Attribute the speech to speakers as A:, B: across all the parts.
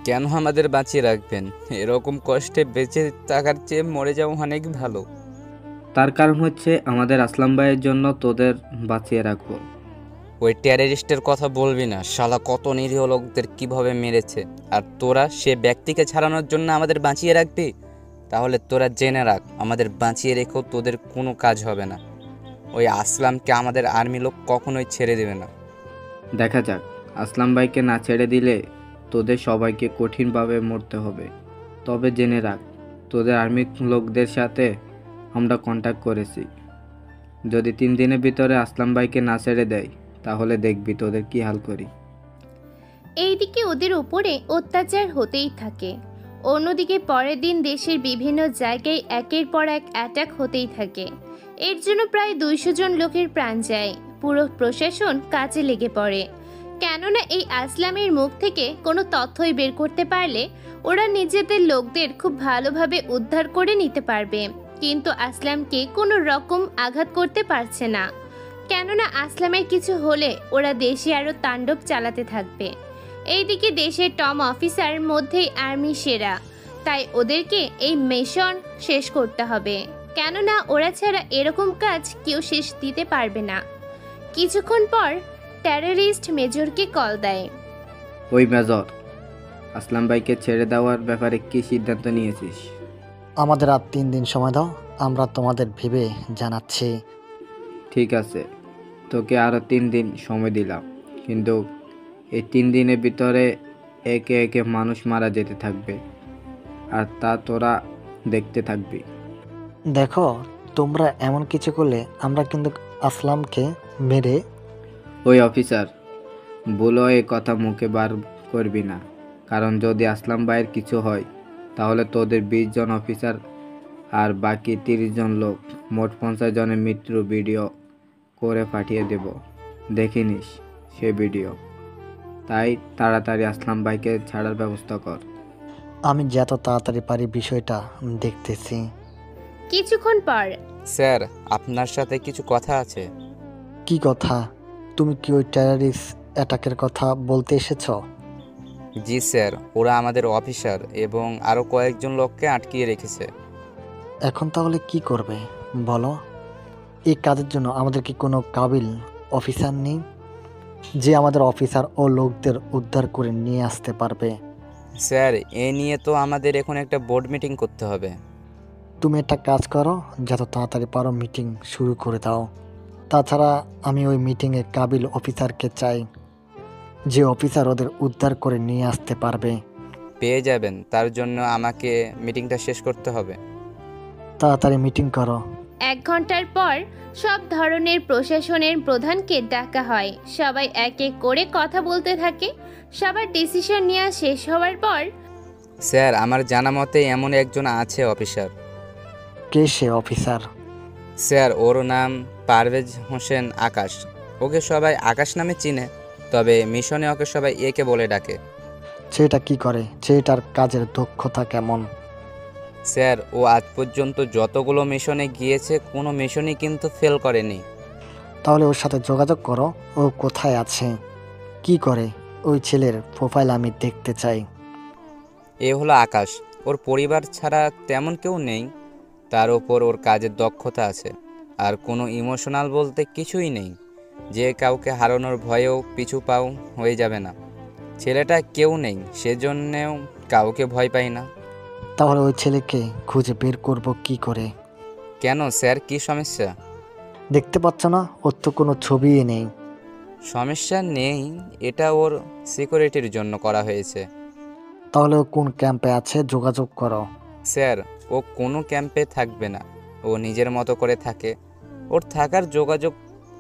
A: কেন আমাদের বাঁচিয়ে রাখবেন? এরকম কষ্টে বেঁচে থাকার চেয়ে মরে যাওয়া অনেক ভালো।
B: তার কারণ হচ্ছে আমাদের আসলাম ভাইয়ের জন্য তোদের বাঁচিয়ে রাখবো।
A: ওই টেররিস্টের কথা বলবি না, শালা কত নিরীহ লোকদের কিভাবে মেরেছে। আর তোরা সে ব্যক্তিকে ছাড়ানোর জন্য আমাদের বাঁচিয়ে রাখবি? তাহলে তোরা জেনে রাখ, আমাদের বাঁচিয়ে রেখেও তোদের কোনো কাজ হবে না। ওই আসলামকে আমাদের আর্মি লোক কখনোই ছেড়ে দেবে না।
B: দেখা যাক, আসলাম ভাইকে না ছেড়ে দিলে তোদের সবাইকে কঠিনভাবে মরতে হবে। তবে জেনে রাখ, তোদের আর্মির লোকদের সাথে আমরা কন্ট্যাক্ট করেছি। যদি 3 দিনের ভিতরে আসলাম ভাইকে না ছেড়ে দেয় তাহলে দেখবি তোদের কি হাল করি।
C: এইদিকে ওদের উপরে অত্যাচার হতেই থাকে। অন্যদিকে পরের দিন দেশের বিভিন্ন জায়গায় একের পর এক অ্যাটাক হতেই থাকে। এর জন্য প্রায় 200 জন লোকের প্রাণ যায়। পুরো প্রশাসন কাজে লেগে পড়ে, কেননা এই আসলামের মুখ থেকে কোনো তথ্যই বের করতে পারলে ওরা নিজেদের লোকদের খুব ভালোভাবে উদ্ধার করে নিতে পারবে। কিন্তু আসলামকে কোনো রকম আঘাত করতে পারছে না, কেননা আসলামের কিছু হলে ওরা দেশে আরও তাণ্ডব চালাতে থাকবে। এইদিকে দেশের টপ অফিসার মধ্যেই আর্মি সেরা, তাই ওদেরকে এই মিশন শেষ করতে হবে, কেননা ওরা ছাড়া এরকম কাজ কেউ শেষ দিতে পারবে না। কিছুক্ষণ পর টেররিস্ট মেজরকে কল দেয়।
B: ওই মেজর, আসলাম ভাইকে ছেড়ে দেওয়ার ব্যাপারে কি সিদ্ধান্ত নিয়েছিস?
D: আমাদের আর 3 দিন সময় দাও, আমরা তোমাদের ভেবে জানাচ্ছি।
B: ঠিক আছে, তোকে আরও 3 দিন সময় দিলাম, কিন্তু এই 3 দিনের ভিতরে একে একে মানুষ মারা যেতে থাকবে, আর তা তোরা দেখতে থাকবি।
D: দেখো, তোমরা এমন কিছু করলে আমরা কিন্তু আসলামকে মেরে।
B: ওই অফিসার, বলো এ কথা মুখে বার করবি না, কারণ যদি আসলাম ভাইয়ের কিছু হয় তাহলে তোদের 20 জন অফিসার আর বাকি 30 জন লোক, মোট 50 জনের মৃত্যু ভিডিও করে পাঠিয়ে দেব, দেখে নিস সে ভিডিও। তাই তাড়াতাড়ি আসলাম ভাইকে ছাড়ার ব্যবস্থা কর।
D: আমি যত তাড়াতাড়ি পারি বিষয়টা দেখতেছি।
C: কিছুক্ষণ পর
A: স্যার, আপনার সাথে কিছু কথা আছে।
D: কি কথা? তুমি কি ওই টেররিস্ট অ্যাটাকের কথা বলতে এসেছো?
A: জি স্যার, ওরা আমাদের অফিসার এবং আরও কয়েকজন লোককে আটকিয়ে রেখেছে।
D: এখন তাহলে কি করবে বলো? এই কাজের জন্য আমাদের কি কোনো কাবিল অফিসার নেই যে আমাদের অফিসার ও লোকদের উদ্ধার করে নিয়ে আসতে পারবে?
A: স্যার, এ নিয়ে তো আমাদের এখন একটা বোর্ড মিটিং করতে হবে।
D: তুমি একটা কাজ করো, যত তাড়াতাড়ি পারো মিটিং শুরু করে দাও। তাছাড়া আমি ওই মিটিংয়ে কাবিল অফিসারকে চাই, যে অফিসার ওদের উদ্ধার করে নিয়ে আসতে পারবে।
A: পেয়ে যাবেন, তার জন্য আমাকে মিটিংটা শেষ করতে হবে।
D: তাড়াতাড়ি মিটিং করো।
C: 1 ঘন্টার পর সব ধরনের প্রশাসনের প্রধানকে ডাকা হয়। সবাই এক এক করে কথা বলতে থাকে। সবার ডিসিশন নেওয়া শেষ হওয়ার পর
A: স্যার, আমার জানা মতে এমন একজন আছে অফিসার।
D: কে সে অফিসার?
A: স্যার, ওর নাম পারভেজ হোসেন আকাশ। ওকে সবাই আকাশ নামে চিনে, তবে মিশনে ওকে সবাই একে বলে ডাকে।
D: সেটা কি করে? সেটার কাজের দক্ষতা কেমন?
A: স্যার, ও আজ পর্যন্ত যতগুলো মিশনে গিয়েছে কোনো মিশনই কিন্তু ফেল করেনি।
D: তাহলে ওর সাথে যোগাযোগ করো। ও কোথায় আছে, কি করে? ওই ছেলের প্রোফাইল আমি দেখতে চাই।
A: এ হলো আকাশ। ওর পরিবার ছাড়া তেমন কেউ নেই, তার ওপর ওর কাজের দক্ষতা আছে, আর কোনো ইমোশনাল বলতে কিছুই নেই। যে কাউকে হারানোর ভয়েও পিছু পাও হয়ে যাবে না। ছেলেটা কেউ নেই, সেজন্যেও কাউকে ভয় পাই না।
D: তাহলে ওই ছেলেকে খুঁজে বের করব কি করে?
A: কেন স্যার, কি সমস্যা?
D: দেখতে পাচ্ছ না, ওর তো কোনো ছবিই নেই।
A: সমস্যা নেই, এটা ওর সিকিউরিটির জন্য করা হয়েছে।
D: তাহলে ও কোন ক্যাম্পে আছে? যোগাযোগ করো।
A: স্যার, ও কোনো ক্যাম্পে থাকবে না, ও নিজের মতো করে থাকে। ওর থাকার যোগাযোগ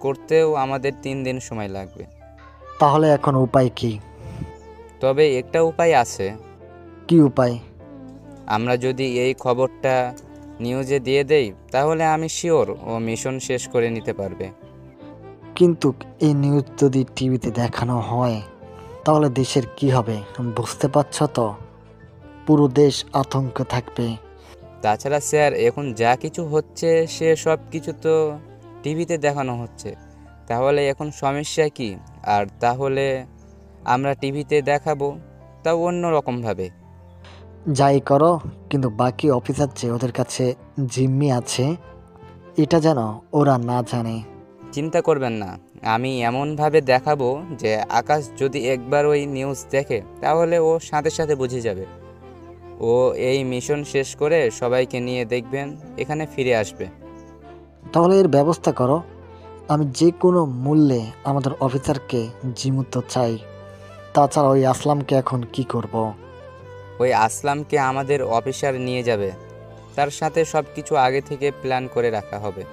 A: করতেও আমাদের 3 দিন সময় লাগবে।
D: তাহলে এখন উপায় কি?
A: তবে একটা উপায় আছে।
D: কি উপায়?
A: আমরা যদি এই খবরটা নিউজে দিয়ে দেই তাহলে আমি শিওর ও মিশন শেষ করে নিতে পারবে।
D: কিন্তু এই নিউজ যদি টিভিতে দেখানো হয় তাহলে দেশের কি হবে বুঝতে পারছ তো? পুরো দেশ আতঙ্ক থাকবে।
A: তাছাড়া স্যার, এখন যা কিছু হচ্ছে সে সব কিছু তো টিভিতে দেখানো হচ্ছে। তাহলে এখন সমস্যা কি? আর তাহলে আমরা টিভিতে দেখাবো, তাও অন্য রকমভাবে।
D: যাই করো, কিন্তু বাকি অফিসার যে ওদের কাছে জিম্মি আছে এটা যেন ওরা না জানে।
A: চিন্তা করবেন না, আমি এমনভাবে দেখাবো যে আকাশ যদি একবার ওই নিউজ দেখে তাহলে ও সাথে সাথে বুঝে যাবে। ও এই মিশন শেষ করে সবাইকে নিয়ে দেখবেন এখানে ফিরে আসবে।
D: তাহলে এর ব্যবস্থা করো। আমি যে কোনো মূল্যে আমাদের অফিসারকে জীবিত চাই। তাছাড়া ওই আসলামকে এখন কি করব।
A: ওই আসলামকে আমাদের অফিসার নিয়ে যাবে, তার সাথে সব কিছু আগে থেকে প্ল্যান করে রাখা হবে।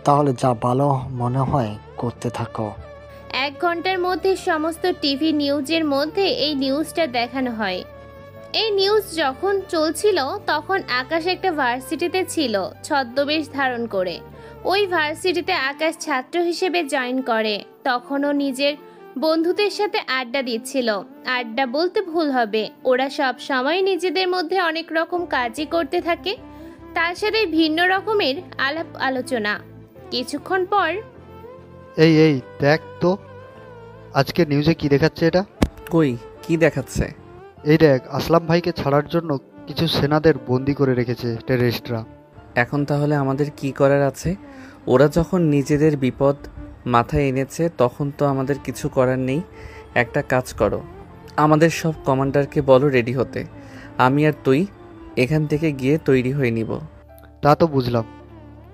D: তাহলে যা ভালো মনে হয় করতে থাকো।
C: 1 ঘন্টার মধ্যে সমস্ত টিভি নিউজের মধ্যে এই নিউজটা দেখানো হয়। এই নিউজ যখন চলছিল তখন আকাশ একটা ভার্সিটিতে ছিল ছদ্মবেশ ধারণ করে। ওই ভার্সিটিতে আকাশ ছাত্র হিসেবে জয়েন করে। তখনও নিজের বন্ধুদের সাথে আড্ডা দিচ্ছিল। আড্ডা বলতে ভুল হবে, ওরা সব সময় নিজেদের মধ্যে অনেক রকম কাজই করতে থাকে, তার সাথে ভিন্ন রকমের আলাপ আলোচনা। কিছুক্ষণ পর
E: এই এই দেখ তো, আজকে নিউজে কি দেখাচ্ছে এটা?
F: কই কি দেখাচ্ছে?
E: এই দেখ, আসলাম ভাইকে ছাড়ার জন্য কিছু সেনাদের বন্দি করে রেখেছে টেররিস্টরা।
F: এখন তাহলে আমাদের কি করার আছে? ওরা যখন নিজেদের বিপদ মাথায় এনেছে তখন তো আমাদের কিছু করার নেই। একটা কাজ করো, আমাদের সব কমান্ডারকে বলো রেডি হতে। আমি আর তুই এখান থেকে গিয়ে তৈরি হয়ে নিব।
E: তা তো বুঝলাম,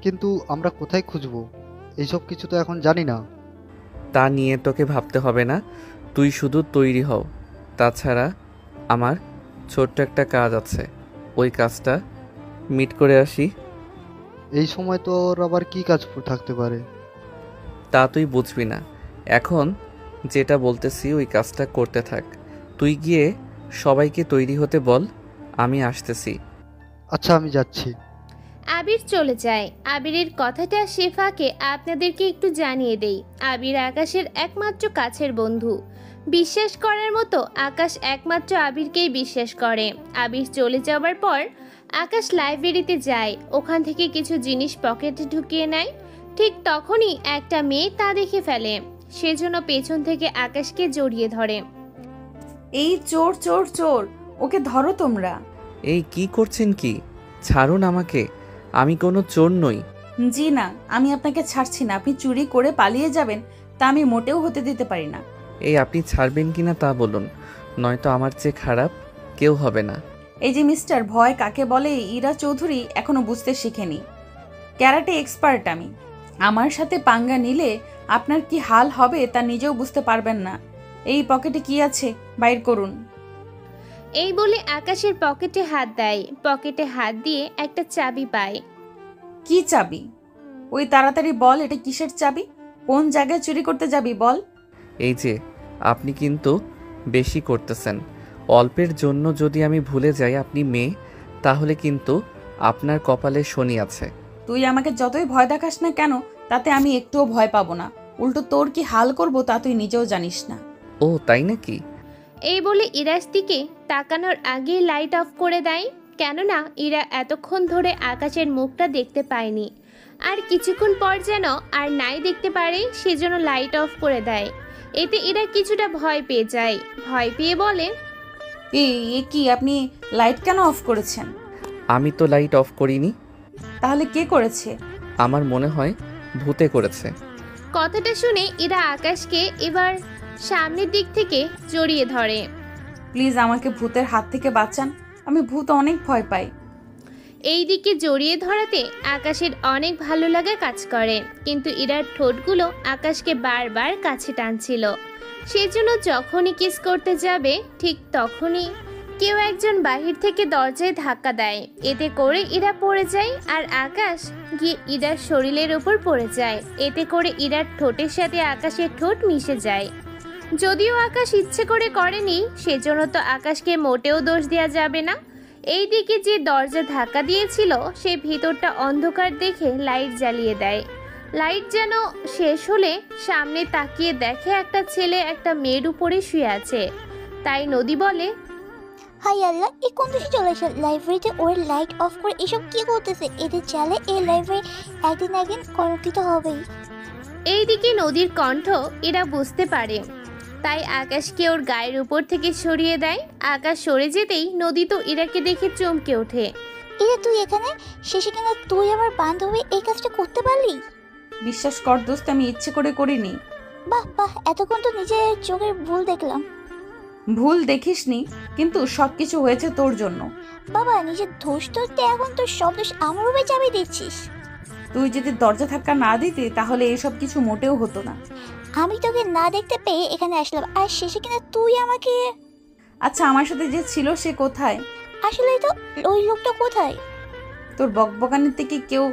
E: কিন্তু আমরা কোথায় খুঁজবো? এইসব কিছু তো এখন জানি না।
F: তা নিয়ে তোকে ভাবতে হবে না, তুই শুধু তৈরি হও। তাছাড়া আমার ছোট্ট একটা কাজ আছে, ওই কাজটা মিট করে আসি।
E: এই সময় তো ওর আবার কি কাজ থাকতে পারে?
F: তা তুই বুঝবি না। এখন যেটা বলতেছি ওই কাজটা করতে থাক। তুই গিয়ে সবাইকে তৈরি হতে বল, আমি আসতেছি।
E: আচ্ছা, আমি যাচ্ছি।
C: আবির চলে যায়। আবিরের কথাটা শেফাকে আপনাদেরকে একটু জানিয়ে দেই। আবির আকাশের একমাত্র কাছের বন্ধু। বিশ্বাস করার মতো আকাশ একমাত্র আবিরকেই বিশ্বাস করে। আবির চলে যাওয়ার পর আকাশ লাইব্রেরিতে যায়, ওখান থেকে কিছু জিনিস পকেটে ঢুকিয়ে নেয়। ঠিক তখনই একটা মেয়ে তা দেখে ফেলে, সেজন্য পেছন থেকে আকাশকে জড়িয়ে ধরে।
G: এই চোর চোর চোর, ওকে ধরো তোমরা।
F: এই কি করছেন কি? ছাড়ুন আমাকে, আমি কোনো চোর নই।
G: জি না, আমি আপনাকে ছাড়ছি না। আপনি চুরি করে পালিয়ে যাবেন তা আমি মোটেও হতে দিতে পারি না।
F: এই আপনি ছাড়বেন কিনা তা বলুন, নয়তো আমার চেয়ে খারাপ কেউ হবে না।
G: এই যে মিস্টার, ভয় কাকে বলে ইরা চৌধুরী এখনো বুঝতে শিখেনি। ক্যারাটে এক্সপার্ট আমি। আমার সাথে পাঙ্গা নিলে আপনার কি হাল হবে তা নিজেও বুঝতে পারবেন না। এই পকেটে কি আছে বাইর করুন।
C: এই বলে আকাশের পকেটে হাত দেয়। পকেটে হাত দিয়ে একটা চাবি পায়।
G: কি চাবি? ওই তাড়াতাড়ি বল, এটা কিসের চাবি? কোন জায়গায় চুরি করতে যাবি বল।
F: এই যে আপনি কিন্তু বেশি করতেছেন। অল্পের জন্য যদি আমি ভুলে যাই আপনি মেয়ে, তাহলে কিন্তু আপনার কপালে শনি আছে।
G: তুই আমাকে যতই ভয় দেখাস না কেন, তাতে আমি একটুও ভয় পাবো না। উল্টো তোর কি হাল করবো তা তুই নিজেও জানিস না।
F: ও তাই নাকি?
C: এই বলে ইরার দিকে তাকানোর আগেই লাইট অফ করে দেয়, কেননা ইরা এতক্ষণ ধরে আকাশের মুখটা দেখতে পায়নি। আর কিছুক্ষণ পর যেন আর নাই দেখতে পারে, সেজন্য লাইট অফ করে দেয়। এতে ইরা কিছুটা ভয় পেয়ে যায়। ভয় পেয়ে বলে,
G: এ কি, আপনি লাইট কেন অফ করেছেন?
F: আমি তো লাইট অফ করিনি।
G: তাহলে কে করেছে?
F: আমার মনে হয় ভূতে করেছে।
C: কথাটা শুনে ইরা আকাশকে এবার সামনের দিক থেকে জড়িয়ে ধরে।
G: প্লিজ আমাকে ভূতের হাত থেকে বাঁচান, আমি ভূত অনেক ভয় পাই।
C: এই দিকে জড়িয়ে ধরাতে আকাশের অনেক ভালো লাগা কাজ করে, কিন্তু ইরার ঠোঁটগুলো আকাশকে বারবার কাছে টানছিল। সেজন্য যখনই কিস করতে যাবে ঠিক তখনই কেউ একজন বাহির থেকে দরজায় ধাক্কা দেয়। এতে করে ইরা পড়ে যায় আর আকাশ গিয়ে ইরার শরীরের উপর পড়ে যায়। এতে করে ইরার ঠোঁটের সাথে আকাশের ঠোঁট মিশে যায়। যদিও আকাশ ইচ্ছে করে করেনি, সেজন্য তো আকাশকে মোটেও দোষ দেওয়া যাবে না। এইদিকে যে দরজা ধাক্কা দিয়েছিল সে ভিতরটা অন্ধকার দেখে লাইট জ্বালিয়ে দেয়। লাইট যেন শেষ হলে সামনে তাকিয়ে দেখে একটা ছেলে একটা মেয়ের উপরে শুয়ে আছে। তাই নদী বলে,
H: হাই আল্লাহ, এই কোন দেশে চলে এসে লাইব্রেরিতে ওর লাইট অফ করে এসব কি করতেছে? এদের চালে এই লাইব্রেরি একদিন কলঙ্কিত হবেই।
C: এইদিকে নদীর কণ্ঠ এরা বুঝতে পারে, তাই আকাশকে ওর গায়ের উপর থেকে সরিয়ে দেয়। আকাশ সরে যেতেই নদী তো ইরাকে দেখে চমকে ওঠে।
H: এরা তুই এখানে, শেষে কিনা তুই আমার বান্ধবী এই কাজটা করতে পারলি?
G: বিশ্বাস কর দোস্ত, আমি ইচ্ছে করে করিনি।
H: বাহ বাহ, এতক্ষণ তো নিজের চোখের ভুল দেখলাম।
G: ভুল দেখিসনি, কিন্তু সবকিছু হয়েছে তোর জন্য।
H: বাবা, নিজের দোষ ধরতে এখন তোর সব দোষ আমার উপরে চাপিয়ে দিচ্ছিস।
G: তুই যদি দরজা ধাক্কা না দিতি তাহলে এসব কিছু মোটেও হতো না।
H: আমি তোকে না দেখতে পেয়ে এখানে আসলাম, আর শেষে কিনা তুই আমাকে।
G: আচ্ছা, আমার সাথে যে ছিল সে কোথায়?
H: আসলে তো ওই লোকটা কোথায়?
G: তোর বকবকানির থেকে কেউ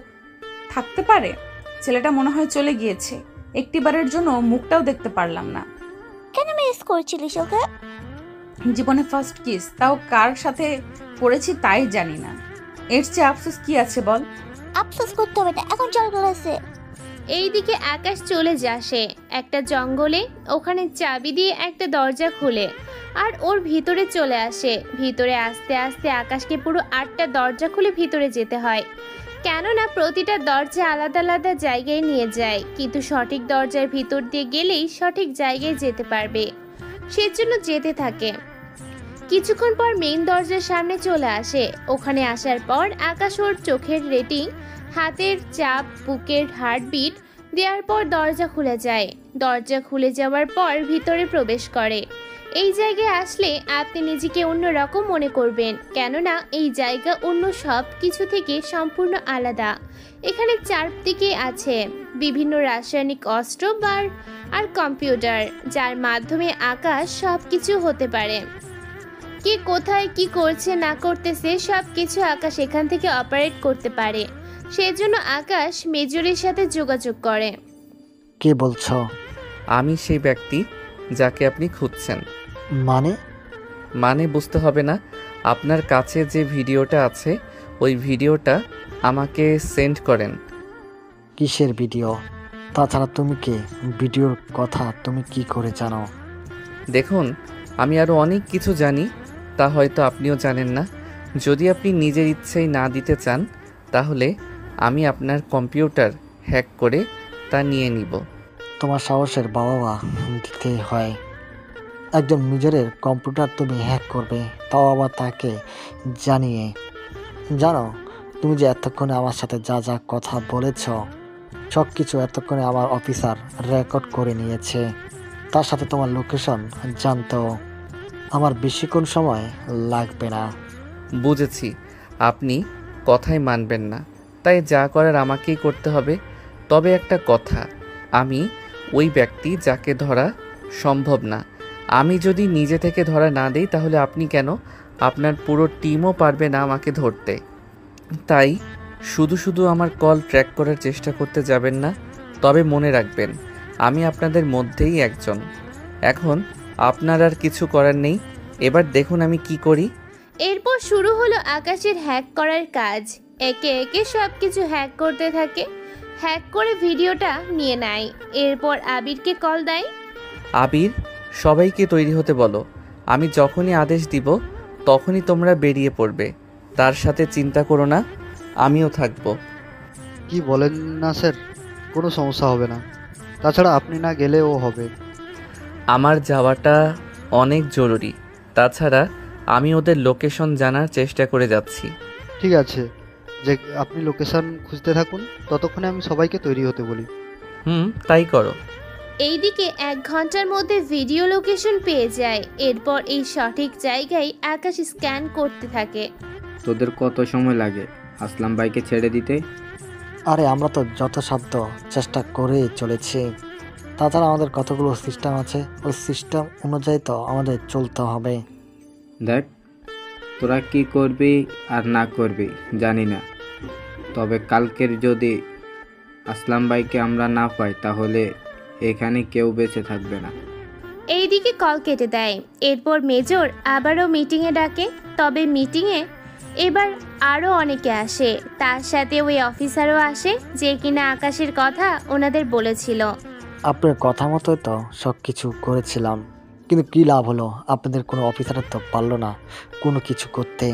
G: থাকতে পারে? ছেলেটা মনে হয় চলে গিয়েছে, একটিবারের জন্য মুখটাও দেখতে পারলাম না।
H: কেন মিস করছিলিস ওকে?
G: জীবনে ফার্স্ট কিস, তাও কার সাথে করেছি তাই জানি না। এর চেয়ে আফসোস কি আছে বল?
H: আফসোস করতে হবে না, এখন চল ক্লাসে।
C: এইদিকে আকাশ চলে যাসে একটা জঙ্গলে, ওখানে চাবি দিয়ে একটা দরজা খুলে আর ওর ভিতরে চলে আসে। ভিতরে আস্তে আস্তে আকাশকে পুরো 8টা দরজা খুলে ভিতরে যেতে হয়, কেননা প্রতিটা দরজা আলাদা আলাদা জায়গায় নিয়ে যায়, কিন্তু সঠিক দরজার ভিতর দিয়ে গেলেই সঠিক জায়গায় যেতে পারবে, সেজন্য যেতে থাকে। কিছুক্ষণ পর মেইন দরজার সামনে চলে আসে। ওখানে আসার পর আকাশ ওর চোখের রেটিং, হাতের চাপ, বুকের হার্টবিট দেওয়ার পর দরজা খুলে যায়। দরজা খুলে যাওয়ার পর ভিতরে প্রবেশ করে। এই জায়গায় আসলে আপনি নিজেকে অন্যরকম মনে করবেন, কেননা এই জায়গা অন্য সব কিছু থেকে সম্পূর্ণ আলাদা। এখানে চারদিকে আছে বিভিন্ন রাসায়নিক অস্ত্র আর কম্পিউটার, যার মাধ্যমে আকাশ সব কিছু হতে পারে। কে কোথায় কি করছে না করতেছে সব কিছু আকাশ এখান থেকে অপারেট করতে পারে। সেজন্য আকাশ মেজরের সাথে যোগাযোগ করে।
D: কে বলছো?
F: আমি সেই ব্যক্তি যাকে আপনি খুঁজছেন।
D: মানে
F: বুঝতে হবে না, আপনার কাছে যে ভিডিওটা আছে ওই ভিডিওটা আমাকে সেন্ড করেন।
D: কিসের ভিডিও? তাছাড়া তুমি কে? ভিডিওর কথা তুমি কি করে জানো?
F: দেখুন, আমি আরও অনেক কিছু জানি, তা হয়তো আপনিও জানেন না। যদি আপনি নিজের ইচ্ছেই না দিতে চান তাহলে আমি আপনার কম্পিউটার হ্যাক করে তা নিয়ে নিব।
D: তোমার সাহসের বাবা দিতে হয়। একজন নিজের কম্পিউটার তুমি হ্যাক করবে, তাও আবার তাকে জানিয়ে। জানো তুমি যে এতক্ষণে আমার সাথে যা যা কথা বলেছ সব কিছু এতক্ষণে আমার অফিসার রেকর্ড করে নিয়েছে। তার সাথে তোমার লোকেশন জানতেও আমার বেশিক্ষণ সময় লাগবে না।
F: বুঝেছি, আপনি কথাই মানবেন না, তাই যা করার আমাকেই করতে হবে। তবে একটা কথা, আমি ওই ব্যক্তি যাকে ধরা সম্ভব না। আমি যদি নিজে থেকে ধরা না দেই তাহলে আপনি কেন, আপনার পুরো টিমও পারবে না আমাকে ধরতে। তাই শুধু শুধু আমার কল ট্র্যাক করার চেষ্টা করতে যাবেন না। তবে মনে রাখবেন, আমি আপনাদের মধ্যেই একজন। এখন আপনার আর কিছু করার নেই, এবার দেখুন আমি কি করি।
C: এরপর শুরু হলো আকাশের হ্যাক করার কাজ। একে একে সব কিছু হ্যাক করতে থাকে, হ্যাক করে ভিডিওটা নিয়ে নেয়। এরপর আবিরকে কল দেয়।
F: আবির, সবাইকে তৈরি হতে বলো। আমি যখনই আদেশ দিব তখনই তোমরা বেরিয়ে পড়বে। তার সাথে চিন্তা করো না, আমিও থাকবো।
E: কি বলেন না স্যার, কোনো সমস্যা হবে না। তাছাড়া আপনি না গেলেও হবে।
F: আমার যাওয়াটা অনেক জরুরি। তাছাড়া আমি ওদের লোকেশন জানার চেষ্টা করে যাচ্ছি।
E: ঠিক আছে, যে আপনি লোকেশন খুঁজতে থাকুন, ততক্ষণে আমি সবাইকে তৈরি হতে বলি।
F: তাই করো।
C: এইদিকে 1 ঘন্টার মধ্যে ভিডিও লোকেশন পেয়ে যায়। এরপর এই সঠিক জায়গায় আকাশ স্ক্যান করতে থাকে।
B: তোদের কত সময় লাগে আসলাম ভাইকে ছেড়ে দিতে?
D: আরে আমরা তো যথাসাধ্য চেষ্টা করেই চলেছি। তাছাড়া আমাদের কতগুলো সিস্টেম আছে, ওই সিস্টেম অনুযায়ী তো আমাদের চলতে হবে।
B: দেখ, তোরা কি করবি আর না করবি জানি না, তবে কালকের যদি আসলাম ভাইকে আমরা না পাই তাহলে এখানে কেউ বেঁচে থাকবে না।
C: এইদিকে কল কেটে দেয়। এরপর মেজর আবারও মিটিংয়ে ডাকে। তবে মিটিংয়ে এবার আরও অনেকে আসে, তার সাথে ওই অফিসারও আসে যে কিনা আকাশের কথা ওনাদের বলেছিল।
D: আপনার কথা মতোই তো সব কিছু করেছিলাম, কিন্তু কী লাভ হলো? আপনাদের কোনো অফিসার তো পারলো না কোনো কিছু করতে।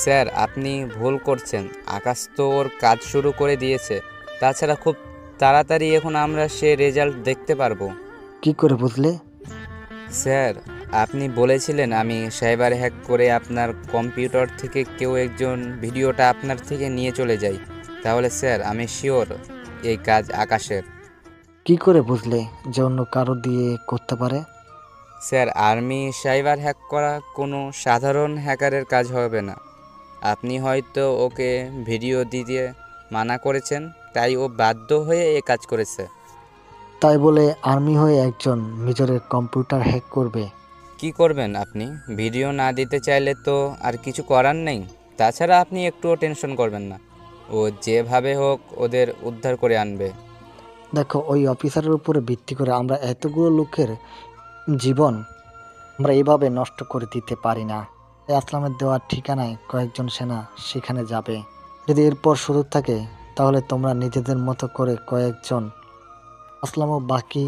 A: স্যার, আপনি ভুল করছেন। আকাশ তো ওর কাজ শুরু করে দিয়েছে। তাছাড়া খুব তাড়াতাড়ি এখন আমরা সে রেজাল্ট দেখতে পারবো।
D: কি করে বুঝলে?
A: স্যার, আপনি বলেছিলেন আমি সাইবার হ্যাক করে আপনার কম্পিউটার থেকে কেউ একজন ভিডিওটা আপনার থেকে নিয়ে চলে যায়। তাহলে স্যার আমি শিওর এই কাজ আকাশের।
D: কি করে বুঝলে যে অন্য কারো দিয়ে করতে পারে?
A: স্যার, আর্মি সাইবার হ্যাক করা কোনো সাধারণ হ্যাকারের কাজ হবে না। আপনি হয়তো ওকে ভিডিও দিতে মানা করেছেন, তাই ও বাধ্য হয়ে এ কাজ করেছে।
D: তাই বলে আর্মি হয়ে একজন মেজরের কম্পিউটার হ্যাক করবে?
A: কি করবেন আপনি? ভিডিও না দিতে চাইলে তো আর কিছু করার নেই। তাছাড়া আপনি একটুও টেনশন করবেন না, ও যেভাবে হোক ওদের উদ্ধার করে আনবে।
D: দেখো, ওই অফিসারের উপরে ভিত্তি করে আমরা এতগুলো লোকের জীবন আমরা এইভাবে নষ্ট করে দিতে পারি না। এই আসলামের দেওয়ার ঠিকানায় কয়েকজন সেনা সেখানে যাবে। যদি এরপর সুযোগ থাকে তাহলে তোমরা নিজেদের মতো করে কয়েকজন আসলাম ও বাকি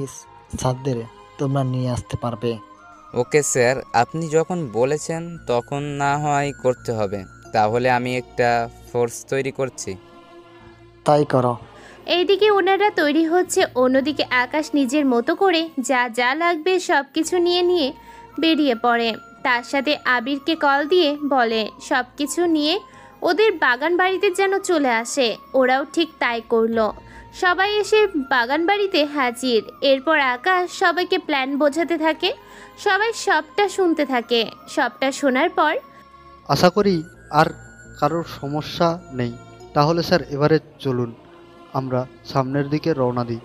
D: ছাত্রদের তোমরা নিয়ে আসতে পারবে।
A: ওকে স্যার, আপনি যখন বলেছেন তখন না হয় করতে হবে। তাহলে আমি একটা ফোর্স তৈরি করছি।
D: তাই করো।
C: এইদিকে ওনারা তৈরি হচ্ছে, অন্যদিকে আকাশ নিজের মতো করে যা যা লাগবে সব কিছু নিয়ে বেরিয়ে পড়ে। তার সাথে আবিরকে কল দিয়ে বলে সব কিছু নিয়ে ওদের বাগান বাড়িতে যেন চলে আসে। ওরাও ঠিক তাই করলো। সবাই এসে বাগান বাড়িতে হাজির। এরপর আকাশ সবাইকে প্ল্যান বোঝাতে থাকে। সবাই সবটা শুনতে থাকে। সবটা শোনার পর
E: আশা করি আর কারোর সমস্যা নেই। তাহলে স্যার এবারে চলুন আমরা সামনের দিকে রওনা দিই।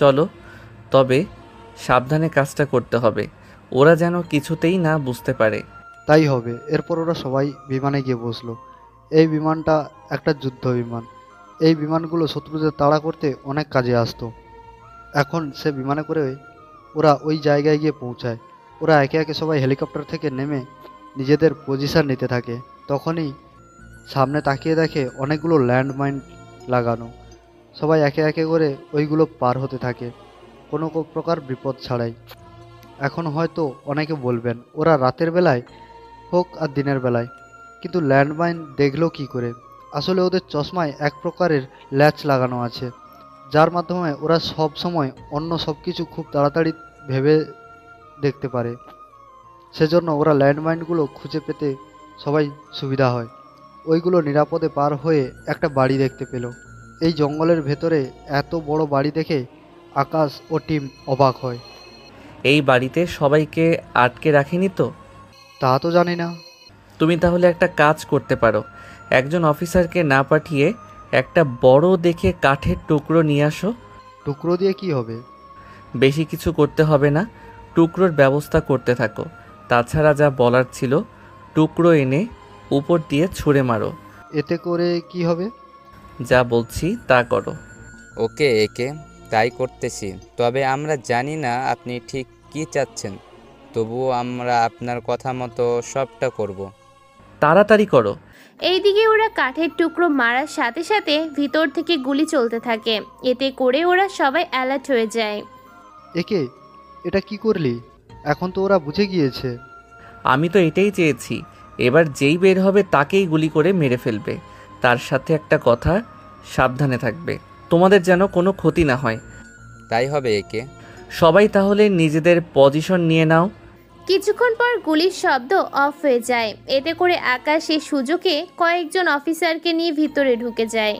F: চলো, তবে সাবধানে কাজটা করতে হবে, ওরা যেন কিছুতেই না বুঝতে পারে।
E: তাই হবে। এরপর ওরা সবাই বিমানে গিয়ে বসলো। এই বিমানটা একটা যুদ্ধ বিমান। এই বিমানগুলো শত্রুদের তাড়া করতে অনেক কাজে আসতো। এখন সে বিমানে করে ওরা ওই জায়গায় গিয়ে পৌঁছায়। ওরা একে একে সবাই হেলিকপ্টার থেকে নেমে নিজেদের পজিশন নিতে থাকে। তখনই সামনে তাকিয়ে দেখে অনেকগুলো ল্যান্ডমাইন লাগানো। সবাই একে একে করে ওইগুলো পার হতে থাকে কোনো প্রকার বিপদ ছাড়াই। এখন হয়তো অনেকে বলবেন ওরা রাতের বেলায় হোক আর দিনের বেলায় কিন্তু ল্যান্ডমাইন দেখলো কি করে? আসলে ওদের চশমায় এক প্রকারের ল্যাচ লাগানো আছে, যার মাধ্যমে ওরা সব সময় অন্য সব কিছু খুব তাড়াতাড়ি ভেবে দেখতে পারে। সেজন্য ওরা ল্যান্ডমাইনগুলো খুঁজে পেতে সবাই সুবিধা হয়। ওইগুলো নিরাপদে পার হয়ে একটা বাড়ি দেখতে পেল। এই জঙ্গলের ভেতরে এত বড় বাড়ি দেখে আকাশ ও টিম অবাক হয়।
F: এই বাড়িতে সবাইকে আটকে রাখিনি তো?
E: তা তো জানি না।
F: তুমি তাহলে একটা কাজ করতে পারো, একজন অফিসারকে না পাঠিয়ে একটা বড় দেখে কাঠের টুকরো নিয়ে আসো।
E: টুকরো দিয়ে কি হবে?
F: বেশি কিছু করতে হবে না, টুকরোর ব্যবস্থা করতে থাকো। তাছাড়া যা বলার ছিল, টুকরো এনে উপর দিয়ে ছুঁড়ে মারো।
E: এতে করে কি হবে?
F: যা বলছি তা করো।
A: ওকে একে তাই করতেছি। তবে আমরা জানি না আপনি ঠিক কি চাচ্ছেন, তবুও আমরা আপনার কথা মতো সবটা করব।
F: তাড়াতাড়ি করো।
C: এইদিকে ওরা কাঠের টুকরো মারার সাথে সাথে ভিতর থেকে গুলি চলতে থাকে। এতে করে ওরা সবাই অ্যালার্ট হয়ে যায়।
E: একে এটা কি করলি? এখন তো ওরা বুঝে গিয়েছে।
F: আমি তো এটাই চেয়েছি, এবার যেই বের হবে তাকেই গুলি করে মেরে ফেলবে। তার সাথে একটা কথা, সাবধানে থাকবে, তোমাদের যেন কোনো ক্ষতি না হয়।
A: তাই হবে একে।
F: সবাই তাহলে নিজেদের পজিশন নিয়ে নাও।
C: কিছুক্ষণ পর গুলির শব্দ অফ হয়ে যায়। এতে করে আকাশ এই সুযোগে কয়েকজন অফিসারকে নিয়ে ভিতরে ঢুকে যায়।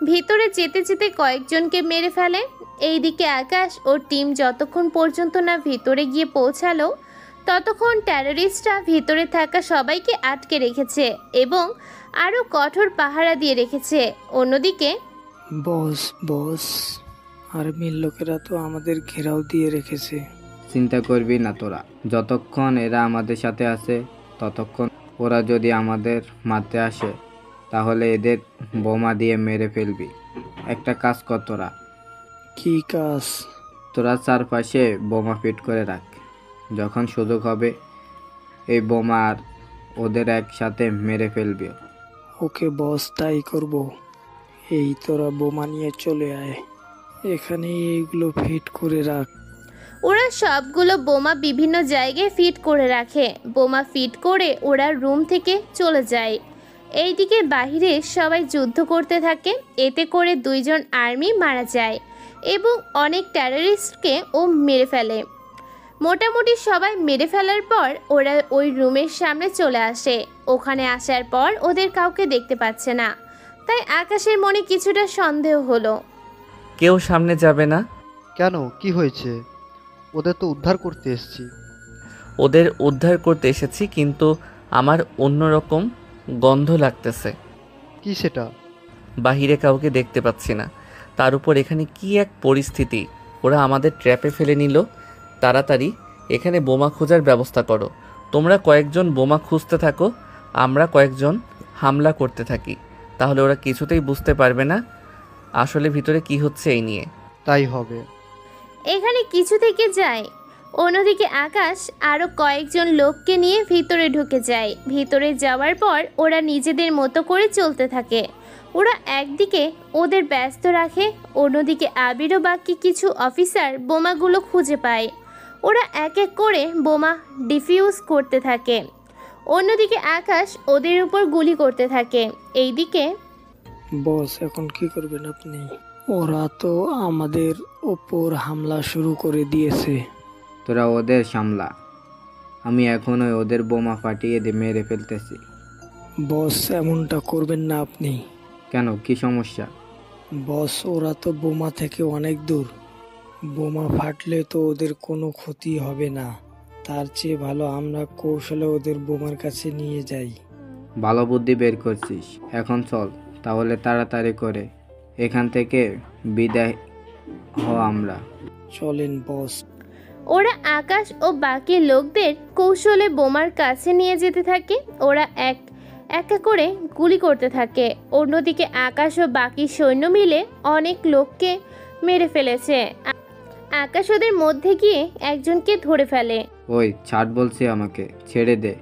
C: ভিতরে যেতে যেতে কয়েকজনকে মেরে ফেলে। এইদিকে আকাশ ও টিম যতক্ষণ পর্যন্ত না ভিতরে গিয়ে পৌঁছালো ততক্ষণ টেররিস্টরা ভিতরে থাকা সবাইকে আটকে রেখেছে এবং আরও কঠোর পাহারা দিয়ে রেখেছে। অন্যদিকে
I: বস আর্মির লোকেরা তো আমাদের ঘেরাও দিয়ে রেখেছে।
B: চিন্তা করবি না তোরা, যতক্ষণ এরা আমাদের সাথে আছে ততক্ষণ। ওরা যদি আমাদের মারতে আসে তাহলে এদের বোমা দিয়ে মেরে ফেলবি। একটা কাজ কর তোরা।
I: কি কাজ?
B: তোরা চারপাশে বোমা ফিট করে রাখ। যখন সুযোগ হবে এই বোমা আর ওদের একসাথে মেরে ফেলবি।
I: ওকে বস, তাই করব। এই তোরা বোমা নিয়ে চলে আয়, এখানে এইগুলো ফিট করে রাখ।
C: ওরা সবগুলো বোমা বিভিন্ন জায়গায় ফিট করে রাখে। বোমা ফিট করে ওরা রুম থেকে চলে যায়। এইদিকে বাহিরে সবাই যুদ্ধ করতে থাকে, এতে করে 2 জন আর্মি মারা যায় এবং অনেক টেররিস্টকে ও মেরে ফেলে। মোটামুটি সবাই মেরে ফেলার পর ওরা ওই রুমের সামনে চলে আসে। ওখানে আসার পর ওদের কাউকে দেখতে পাচ্ছে না, তাই আকাশের মনে কিছুটা সন্দেহ হলো।
F: কেউ সামনে যাবে না?
E: কেন, কি হয়েছে? ওদের তো উদ্ধার করতে এসেছি।
F: ওদের উদ্ধার করতে এসেছি, কিন্তু আমার অন্যরকম গন্ধ লাগতেছে।
E: কি সেটা?
F: বাহিরে কাউকে দেখতে পাচ্ছি না, তার উপর এখানে কি এক পরিস্থিতি। ওরা আমাদের ট্র্যাপে ফেলে নিল। তাড়াতাড়ি এখানে বোমা খোঁজার ব্যবস্থা করো। তোমরা কয়েকজন বোমা খুঁজতে থাকো, আমরা কয়েকজন হামলা করতে থাকি। তাহলে ওরা কিছুতেই বুঝতে পারবে না আসলে ভিতরে কি হচ্ছে এই নিয়ে।
E: তাই হবে।
C: এখানে কিছু থেকে যায়। অন্যদিকে আকাশ আরও কয়েকজন লোককে নিয়ে ভিতরে ঢুকে যায়। ভিতরে যাওয়ার পর ওরা নিজেদের মতো করে চলতে থাকে। ওরা একদিকে ওদের ব্যস্ত রাখে, অন্যদিকে আবিরও বাকি কিছু অফিসার বোমাগুলো খুঁজে পায়। ওরা এক এক করে বোমা ডিফিউজ করতে থাকে। অন্যদিকে আকাশ ওদের উপর গুলি করতে থাকে। এইদিকে
I: বস, এখন কি করবেন আপনি? ওরা তো আমাদের ওপর হামলা শুরু করে দিয়েছে।
B: তোরা ওদের সামলা, আমি এখনই ওদের বোমা ফাটিয়ে দিয়ে মেরে ফেলতেছি।
I: বস, এমনটা করবেন না আপনি।
B: কেন, কি সমস্যা?
I: বস, ওরা তো বোমা থেকে অনেক দূর। বোমা ফাটলে তো ওদের কোনো ক্ষতি হবে না। তার চেয়ে ভালো আমরা কৌশলে ওদের বোমার কাছে নিয়ে যাই।
B: ভালো বুদ্ধি বের করছিস। এখন চল তাহলে তাড়াতাড়ি করে এখান থেকে বিদায় হ আমরা।
I: চলেন বস।
C: ওরা আকাশ ও বাকি লোকদের কৌশলে বোমার কাছে নিয়ে যেতে থাকে। ওরা এক এক করে গুলি করতে থাকে। অন্যদিকে আকাশ ও বাকি সৈন্য মিলে অনেক লোককে মেরে ফেলেছে। আকাশ ওদের মধ্যে গিয়ে একজনকে ধরে ফেলে।
B: ওই ছাড় বলছি, আমাকে ছেড়ে দে,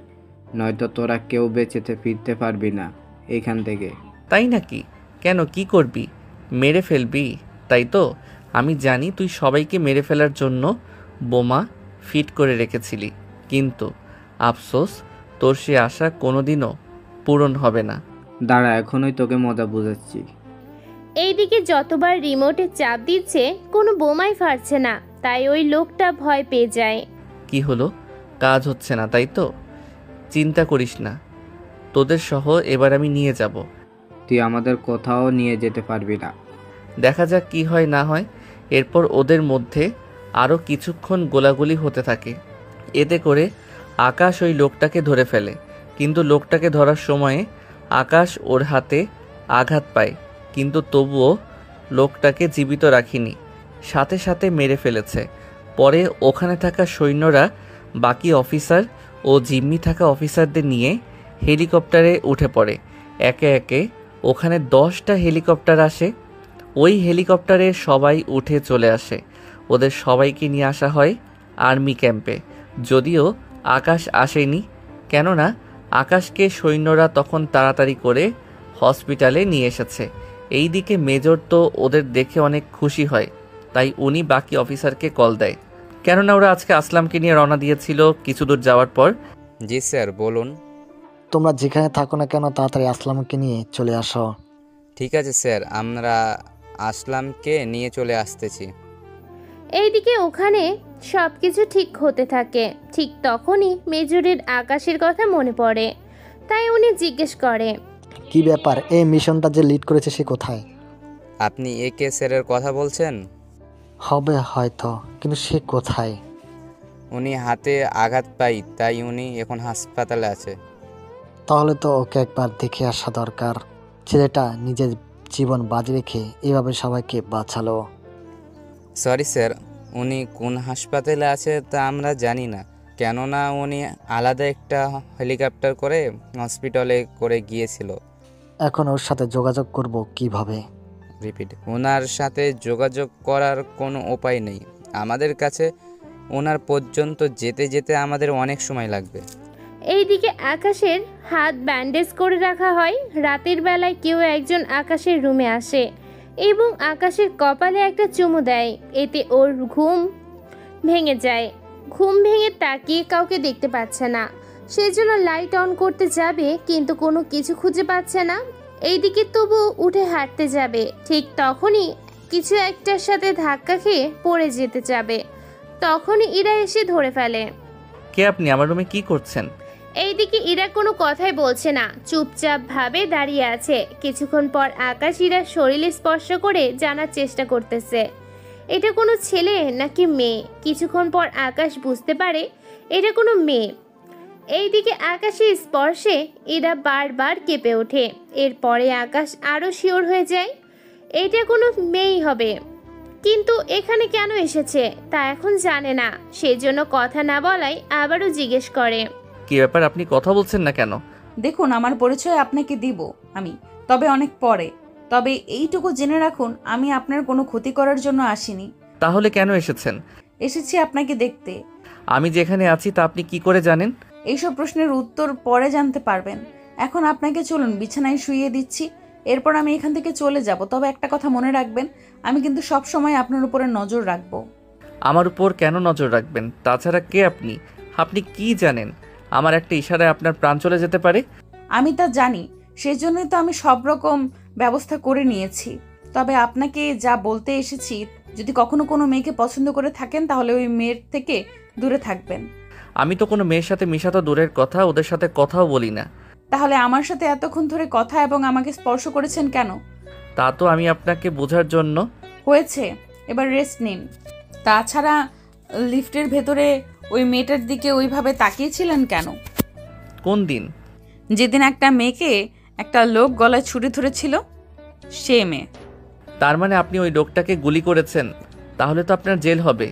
B: নয়তো তোরা কেউ বেঁচেতে ফিরতে পারবি না এইখান থেকে।
F: তাই নাকি? কেন, কি করবি? মেরে ফেলবি তাই তো? আমি জানি তুই সবাইকে মেরে ফেলার জন্য বোমা ফিট করে রেখেছিলি, কিন্তু আফসোস তোর সে আশা কোনোদিনও পূরণ হবে না।
B: দাঁড়া, এখনই তোকে মজা বুঝাচ্ছি।
C: এইদিকে যতবার রিমোটে চাপ দিচ্ছে কোনো বোমাই ফাটছে না, তাই ওই লোকটা ভয় পেয়ে যায়।
F: কি হলো? কাজ হচ্ছে না তাই তো? চিন্তা করিস না, তোদের সহ এবার আমি নিয়ে যাব।
B: তুই আমাদের কোথাও নিয়ে যেতে পারবি না।
F: দেখা যাক কি হয় না হয়। এরপর ওদের মধ্যে আরও কিছুক্ষণ গোলাগুলি হতে থাকে। এতে করে আকাশ ওই লোকটাকে ধরে ফেলে, কিন্তু লোকটাকে ধরার সময়ে আকাশ ওর হাতে আঘাত পায়, কিন্তু তবুও লোকটাকে জীবিত রাখিনি, সাথে সাথে মেরে ফেলেছে। পরে ওখানে থাকা সৈন্যরা বাকি অফিসার ও জিম্মি থাকা অফিসারদের নিয়ে হেলিকপ্টারে উঠে পড়ে। একে একে ওখানে 10টা হেলিকপ্টার আসে। ওই হেলিকপ্টারে সবাই উঠে চলে আসে। ওদের সবাইকে নিয়ে আসা হয় আর্মি ক্যাম্পে। যদিও আকাশ আসেনি, কেননা আকাশকে সৈন্যরা তখন তাড়াতাড়ি করে হসপিটালে নিয়ে এসেছে। এইদিকে মেজর তো ওদের দেখে অনেক খুশি হয়, তাই উনি বাকি অফিসারকে কল দেয়, কেননা ওরা আজকে আসলামকে নিয়ে রওনা দিয়েছিল। কিছু দূর যাওয়ার পর,
A: জি স্যার বলুন।
D: তোমরা যেখানে থাকো না কেন তাড়াতাড়ি আসলামকে নিয়ে চলে আসো।
A: ঠিক আছে স্যার, আমরা আসলামকে নিয়ে চলে আসতেছি।
C: এইদিকে ওখানে সবকিছু ঠিক হতে থাকে। ঠিক তখনই মেজরের আকাশের কথা মনে পড়ে, তাই উনি জিজ্ঞেস করে,
D: কি ব্যাপার, এই মিশনটা যে লিড করেছে সে কোথায়?
A: আপনি একে স্যারের কথা বলছেন?
D: হবে হয়তো, কিন্তু সে কোথায়?
A: উনি হাতে আঘাত পাই, তাই উনি এখন হাসপাতালে আছে।
D: তাহলে তো ওকে একবার দেখে আসা দরকার। ছেলেটা নিজের জীবন বাজি রেখে এভাবে সবাইকে বাঁচালো।
A: সরি স্যার, উনি কোন হাসপাতালে আছে তা আমরা জানি না, কেননা উনি আলাদা একটা হেলিকপ্টার করে হসপিটালে করে গিয়েছিল।
D: এখন ওর সাথে যোগাযোগ করব কিভাবে?
A: রিপিট, ওনার সাথে যোগাযোগ করার কোনো উপায় নেই আমাদের কাছে। ওনার পর্যন্ত যেতে যেতে আমাদের অনেক সময় লাগবে।
C: এইদিকে আকাশের হাত ব্যান্ডেজ করে রাখা হয়। রাতের বেলায় কেউ একজন আকাশের রুমে আসে এবং আকাশের কপালে একটা চুমু দেয়। এতে ওর ঘুম ভেঙে যায়। ঘুম ভেঙে তাকিয়ে কাউকে দেখতে পাচ্ছে না, সেজন্য লাইট অন করতে যাবে, কিন্তু কোনো কিছু খুঁজে পাচ্ছে না। এইদিকে তবু উঠে হাঁটতে যাবে, ঠিক তখনই কিছু একটার সাথে ধাক্কা খেয়ে পড়ে যেতে যাবে। তখনই ইরা এসে ধরে ফেলে।
F: কে আপনি? আমার রুমে কি করছেন?
C: এইদিকে ইরা কোনো কথাই বলছে না, চুপচাপ ভাবে দাঁড়িয়ে আছে। কিছুক্ষণ পর আকাশ ইরার শরীরে স্পর্শ করে জানার চেষ্টা করতেছে এটা কোনো ছেলে নাকি মেয়ে। কিছুক্ষণ পর আকাশ বুঝতে পারে এটা কোনো মেয়ে। এইদিকে আকাশের স্পর্শে ইরা বারবার কেঁপে ওঠে। এরপরে আকাশ আরও শিওর হয়ে যায় এটা কোনো মেয়েই হবে, কিন্তু এখানে কেন এসেছে তা এখন জানে না। সেজন্য কথা না বলাই আবারও জিজ্ঞেস করে,
F: কি ব্যাপার, আপনি কথা বলছেন না কেন?
G: দেখুন, আমার পরিচয় আপনাকে দিব আমি, তবে অনেক পরে। তবে এইটুকু জেনে রাখুন, আমি আপনার কোনো ক্ষতি করার জন্য আসিনি।
F: তাহলে কেন এসেছেন?
G: এসেছি আপনাকে দেখতে।
F: আমি যেখানে আছি তা আপনি কি করে জানেন?
G: এইসব প্রশ্নের উত্তর পরে জানতে পারবেন। এখন আপনাকে চলুন, বিছানায় শুইয়ে দিচ্ছি, এরপর আমি এখান থেকে চলে যাব। তবে একটা কথা মনে রাখবেন, আমি কিন্তু সব সময় আপনার উপরে নজর রাখবো।
F: আমার উপর কেন নজর রাখবেন? তাছাড়া কে আপনি? আপনি কি জানেন আমার একটা ইশারায় আপনার প্রাণ চলে যেতে পারে?
G: আমি তা জানি, সেজন্যই তো আমি সব রকম ব্যবস্থা করে নিয়েছি। তবে আপনাকে যা বলতে এসেছি, যদি কখনো কোনো মেয়েকে পছন্দ করে থাকেন তাহলে ওই মেয়ের থেকে দূরে থাকবেন।
F: আমি তো কোনো মেয়ের সাথে মিশা তো দূরের কথা, ওদের সাথে কথাও বলি না।
G: তাহলে আমার সাথে এতক্ষণ ধরে কথা এবং আমাকে স্পর্শ করেছেন কেন?
F: তা তো আমি আপনাকে বোঝার জন্য।
G: হয়েছে, এবার রেস্ট নিন। তাছাড়া লিফটের ভেতরে ওই মেয়েটার দিকে ওইভাবে তাকিয়েছিলেন কেন?
F: কোন দিন?
G: যেদিন একটা মেয়েকে একটা লোক গলায় ছুরি ধরেছিল, সে মেয়ে।
F: তার মানে আপনি ওই লোকটাকে গুলি করেছেন? তাহলে তো আপনার জেল হবে।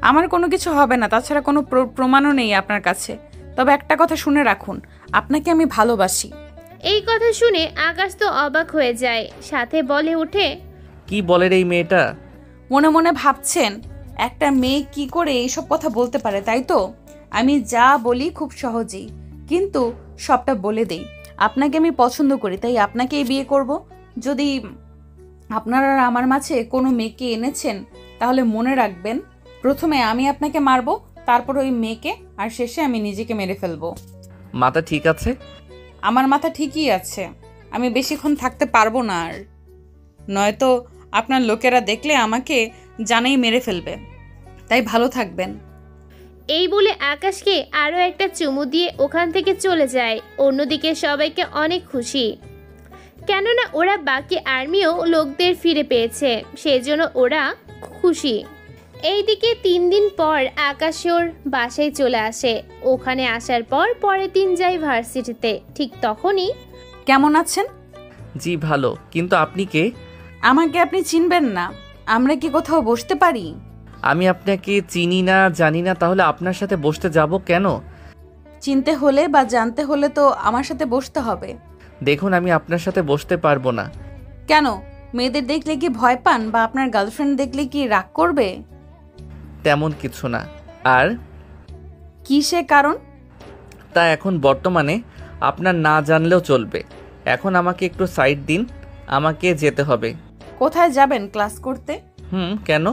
G: আমার কোনো কিছু হবে না, তাছাড়া কোনো প্রমাণও নেই আপনার কাছে। তবে একটা কথা শুনে রাখুন, আপনাকে আমি ভালোবাসি।
C: এই কথা শুনে আকাশ তো অবাক হয়ে যায়, সাথে বলে ওঠে,
F: কি বলে এই মেয়েটা?
G: মনে মনে ভাবছেন একটা মেয়ে কি করে এইসব কথা বলতে পারে, তাই তো? আমি যা বলি খুব সহজেই, কিন্তু সবটা বলে দেই। আপনাকে আমি পছন্দ করি, তাই আপনাকেই বিয়ে করব। যদি আপনারা আমার মাঝে কোনো মেয়েকে এনেছেন, তাহলে মনে রাখবেন, প্রথমে আমি আপনাকে মারবো, তারপর ওই মেয়েকে, আর শেষে আমি নিজেকে মেরে ফেলবো।
F: মাথা ঠিক আছে?
G: আমার মাথা ঠিকই আছে, আমি বেশিক্ষণ থাকতে পারবো না আর, নয়তো আপনার লোকেরা দেখলে আমাকে জানেই মেরে ফেলবে। তাই ভালো থাকবেন।
C: এই বলে আকাশকে আরও একটা চুমু দিয়ে ওখান থেকে চলে যায়। অন্যদিকে সবাইকে অনেক খুশি, কেননা ওরা বাকি আর্মিও লোকদের ফিরে পেয়েছে, সেজন্য ওরা খুশি। এইদিকে 3 দিন পর আকাশ ওর বাসায় চলে আসে। ওখানে আসার পর পরের দিন যায় ভার্সিটিতে। ঠিক তখনই,
G: কেমন আছেন?
F: জি ভালো, কিন্তু আপনি কে?
G: আমাকে আপনি চিনবেন না, আমরা কি কোথাও বসতে পারি?
F: আমি আপনাকে চিনি না, জানি না, তাহলে আপনার সাথে বসতে যাব কেন?
G: চিনতে হলে বা জানতে হলে তো আমার সাথে বসতে হবে।
F: দেখুন, আমি আপনার সাথে বসতে পারবো না।
G: কেন? মেয়েদের দেখলে কি ভয় পান, বা আপনার গার্লফ্রেন্ড দেখলে কি রাগ করবে?
F: তেমন কিছু না। আর
G: কি সে কারণ?
F: তা এখন বর্তমানে আপনার না জানলেও চলবে। এখন আমাকে একটু সাইড দিন, আমাকে যেতে হবে।
G: কোথায় যাবেন? ক্লাস করতে?
F: কেন?